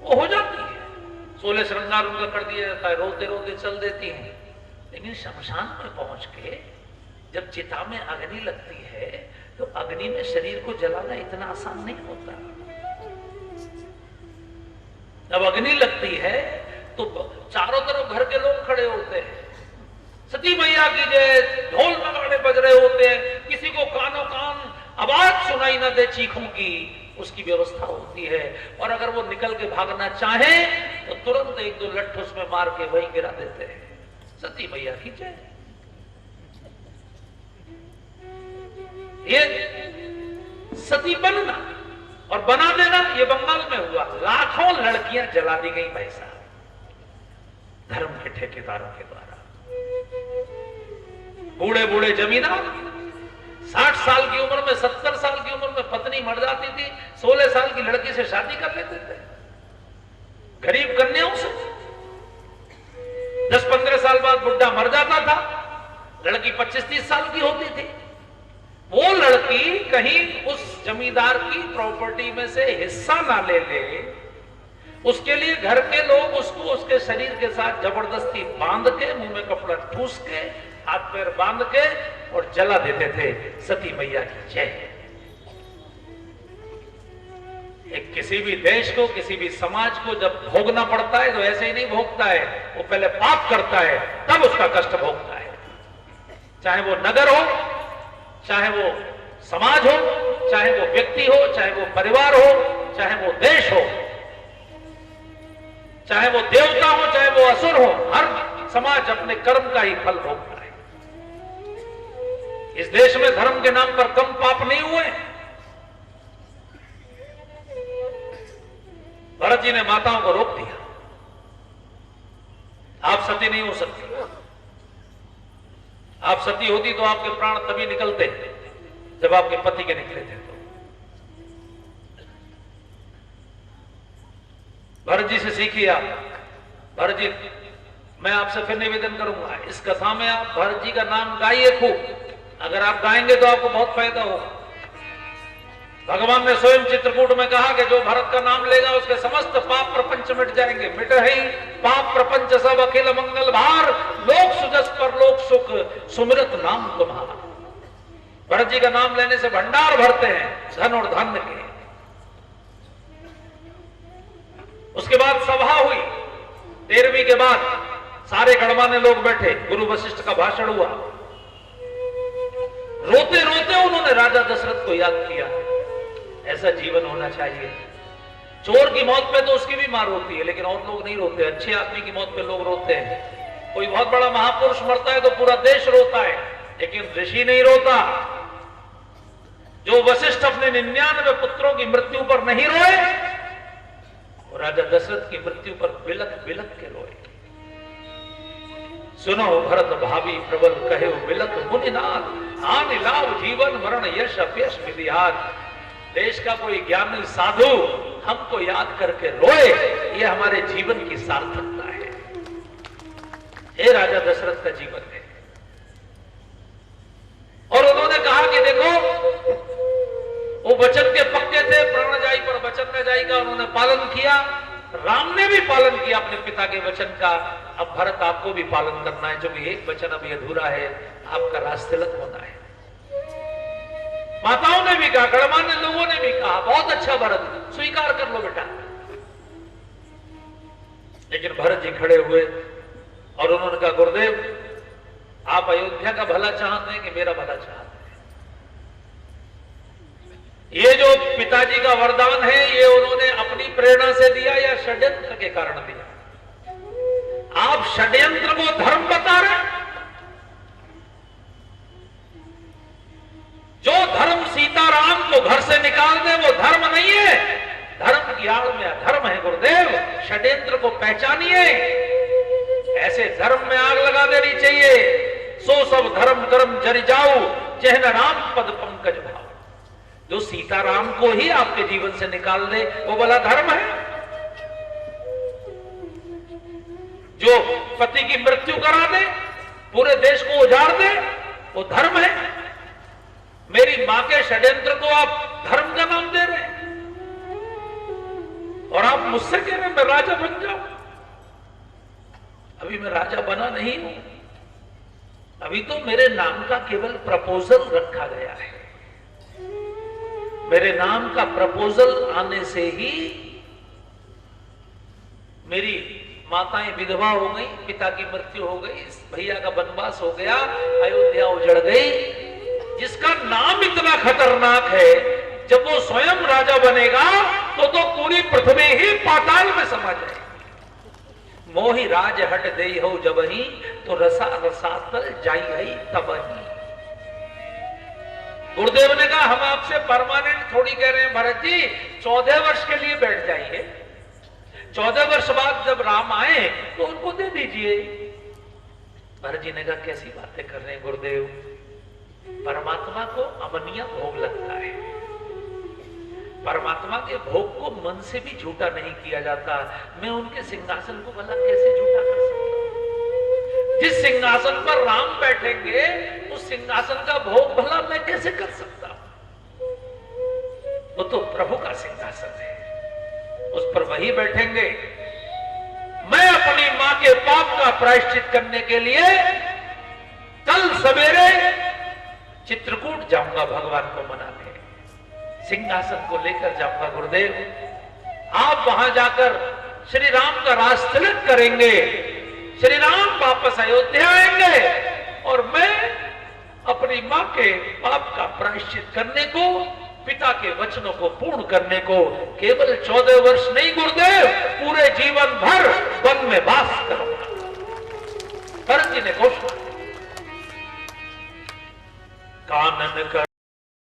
वो हो जाती है। 16 श्रृंगार उनका कर दिया जाता है, रोते रोते चल देती हैं। लेकिन शमशान में पहुंच के जब चिता में अग्नि लगती है तो अग्नि में शरीर को जलाना इतना आसान नहीं होता। जब अग्नि लगती है तो चारों तरफ घर के लोग खड़े होते हैं, सती मैया की जय, ढोल नगाड़े बज रहे होते हैं, किसी को कानों कान आवाज सुनाई ना दे चीखों की, उसकी व्यवस्था होती है। और अगर वो निकल के भागना चाहे तो तुरंत 1-2 लट्ठ उसमें मार के वहीं गिरा देते हैं। सती मैया की जय। ये सती बनना और बना देना, ये बंगाल में हुआ। लाखों लड़कियां जला दी गई भाई साहब, धर्म के ठेकेदारों के द्वारा। बूढ़े बूढ़े जमींदार 60 साल की उम्र में, 70 साल की उम्र में पत्नी मर जाती थी, 16 साल की लड़की से शादी कर लेते थे, गरीब कन्याओं से। 10-15 साल बाद बुढ़ा मर जाता था, लड़की 25-30 साल की होती थी। वो लड़की कहीं उस जमींदार की प्रॉपर्टी में से हिस्सा ना ले ले, उसके लिए घर के लोग उसको उसके शरीर के साथ जबरदस्ती बांध के, मुंह में कपड़ा ठूस के, हाथ पैर बांध के और जला देते थे। सती मैया की जय। एक किसी भी देश को, किसी भी समाज को जब भोगना पड़ता है तो ऐसे ही नहीं भोगता है, वो पहले पाप करता है तब उसका कष्ट भोगता है। चाहे वो नगर हो, चाहे वो समाज हो, चाहे वो व्यक्ति हो, चाहे वो परिवार हो, चाहे वो देश हो, चाहे वो देवता हो, चाहे वो असुर हो, हर समाज अपने कर्म का ही फल भोगता है। इस देश में धर्म के नाम पर कम पाप नहीं हुए। भरत जी ने माताओं को रोक दिया, आप सती नहीं हो सकती। आप सती होती तो आपके प्राण तभी निकलते जब आपके पति के निकले थे। तो भरत जी से सीखिए आप। भरत जी, मैं आपसे फिर निवेदन करूंगा, इस कथा में आप भरत जी का नाम गाइए खूब। अगर आप गाएंगे तो आपको बहुत फायदा होगा। भगवान ने स्वयं चित्रकूट में कहा कि जो भरत का नाम लेगा उसके समस्त पाप प्रपंच मिट जाएंगे। मिट ही पाप प्रपंच सब अखिल मंगल भार, लोक सुजस पर लोक सुख, सुमिरत नाम तुम्हारा। भरत जी का नाम लेने से भंडार भरते हैं धन और धन के। उसके बाद सभा हुई, 13वीं के बाद सारे गणमान्य लोग बैठे, गुरु वशिष्ठ का भाषण हुआ। रोते रोते उन्होंने राजा दशरथ को याद किया। ऐसा जीवन होना चाहिए। चोर की मौत पे तो उसकी भी मार होती है, लेकिन और लोग नहीं रोते। अच्छे आदमी की मौत पे लोग रोते हैं। कोई बहुत बड़ा महापुरुष मरता है तो पूरा देश रोता है, लेकिन ऋषि नहीं रोता। जो वशिष्ठ अपने 99 पुत्रों की मृत्यु पर नहीं रोए, राजा दशरथ की मृत्यु पर बिलक बिलक के रोए। सुनो भरत भावी प्रबल कहे बिलक मुनिनाथ, आन लाभ जीवन मरण यश अपयश विधिहार। देश का कोई ज्ञानी साधु हमको याद करके रोए, ये हमारे जीवन की सार्थकता है। ये राजा दशरथ का जीवन है। और उन्होंने कहा कि देखो, वो वचन के पक्के थे, प्राण जाई पर वचन न जाएगा, उन्होंने पालन किया। राम ने भी पालन किया अपने पिता के वचन का। अब भरत आपको भी पालन करना है, जो भी एक वचन अभी अधूरा है, आपका राजतिलक होना है। माताओं ने भी कहा, गणमान्य लोगों ने भी कहा, बहुत अच्छा भरत, स्वीकार कर लो बेटा। लेकिन भरत जी खड़े हुए और उन्होंने कहा, गुरुदेव आप अयोध्या का भला चाहते हैं कि मेरा भला चाहते हैं? ये जो पिताजी का वरदान है, ये उन्होंने अपनी प्रेरणा से दिया या षड्यंत्र के कारण दिया? आप षड्यंत्र को धर्म बता रहे हैं। जो धर्म सीताराम को घर से निकाल दे वो धर्म नहीं है, धर्म की आड़ में अधर्म है। गुरुदेव षड्यंत्र को पहचानिए, ऐसे धर्म में आग लगा देनी चाहिए। सो सब धर्म कर्म जरि जाऊ, जहन राम पद पंकज भाव। जो सीताराम को ही आपके जीवन से निकाल दे वो भला धर्म है? जो पति की मृत्यु करा दे, पूरे देश को उजाड़ दे, वो धर्म है? मेरी मां के षड्यंत्र को आप धर्म का नाम दे रहे हैं, और आप मुझसे कह रहे हैं मैं राजा बन जाऊं। अभी मैं राजा बना नहीं हूं, अभी तो मेरे नाम का केवल प्रपोजल रखा गया है। मेरे नाम का प्रपोजल आने से ही मेरी माताएं विधवा हो गई, पिता की मृत्यु हो गई, भैया का वनवास हो गया, अयोध्या उजड़ गई। जिसका नाम इतना खतरनाक है, जब वो स्वयं राजा बनेगा तो पूरी पृथ्वी ही पाताल में समा जाएगी। मोहि राज हट दे हो जब ही, तो रसा रसातल जाई है तब ही। गुरुदेव ने कहा, हम आपसे परमानेंट थोड़ी कह रहे हैं भरत जी, 14 वर्ष के लिए बैठ जाइए, 14 वर्ष बाद जब राम आए तो उनको दे दीजिए। भरत जी ने कहा, कैसी बातें कर रहे हैं गुरुदेव, परमात्मा को अमनिया भोग लगता है। परमात्मा के भोग को मन से भी झूठा नहीं किया जाता। मैं उनके सिंहासन को भला कैसे झूठा कर सकता? जिस सिंहासन पर राम बैठेंगे उस सिंहासन का भोग भला मैं कैसे कर सकता? वो तो प्रभु का सिंहासन है, उस पर वही बैठेंगे। मैं अपनी मां के पाप का प्रायश्चित करने के लिए कल सवेरे चित्रकूट जाऊंगा, भगवान को मनाने, सिंहासन को लेकर जाऊंगा। गुरुदेव आप वहां जाकर श्री राम का राजतिलक करेंगे, श्री राम वापस अयोध्या आएंगे, और मैं अपनी मां के पाप का प्रायश्चित करने को, पिता के वचनों को पूर्ण करने को केवल 14 वर्ष नहीं गुरुदेव, पूरे जीवन भर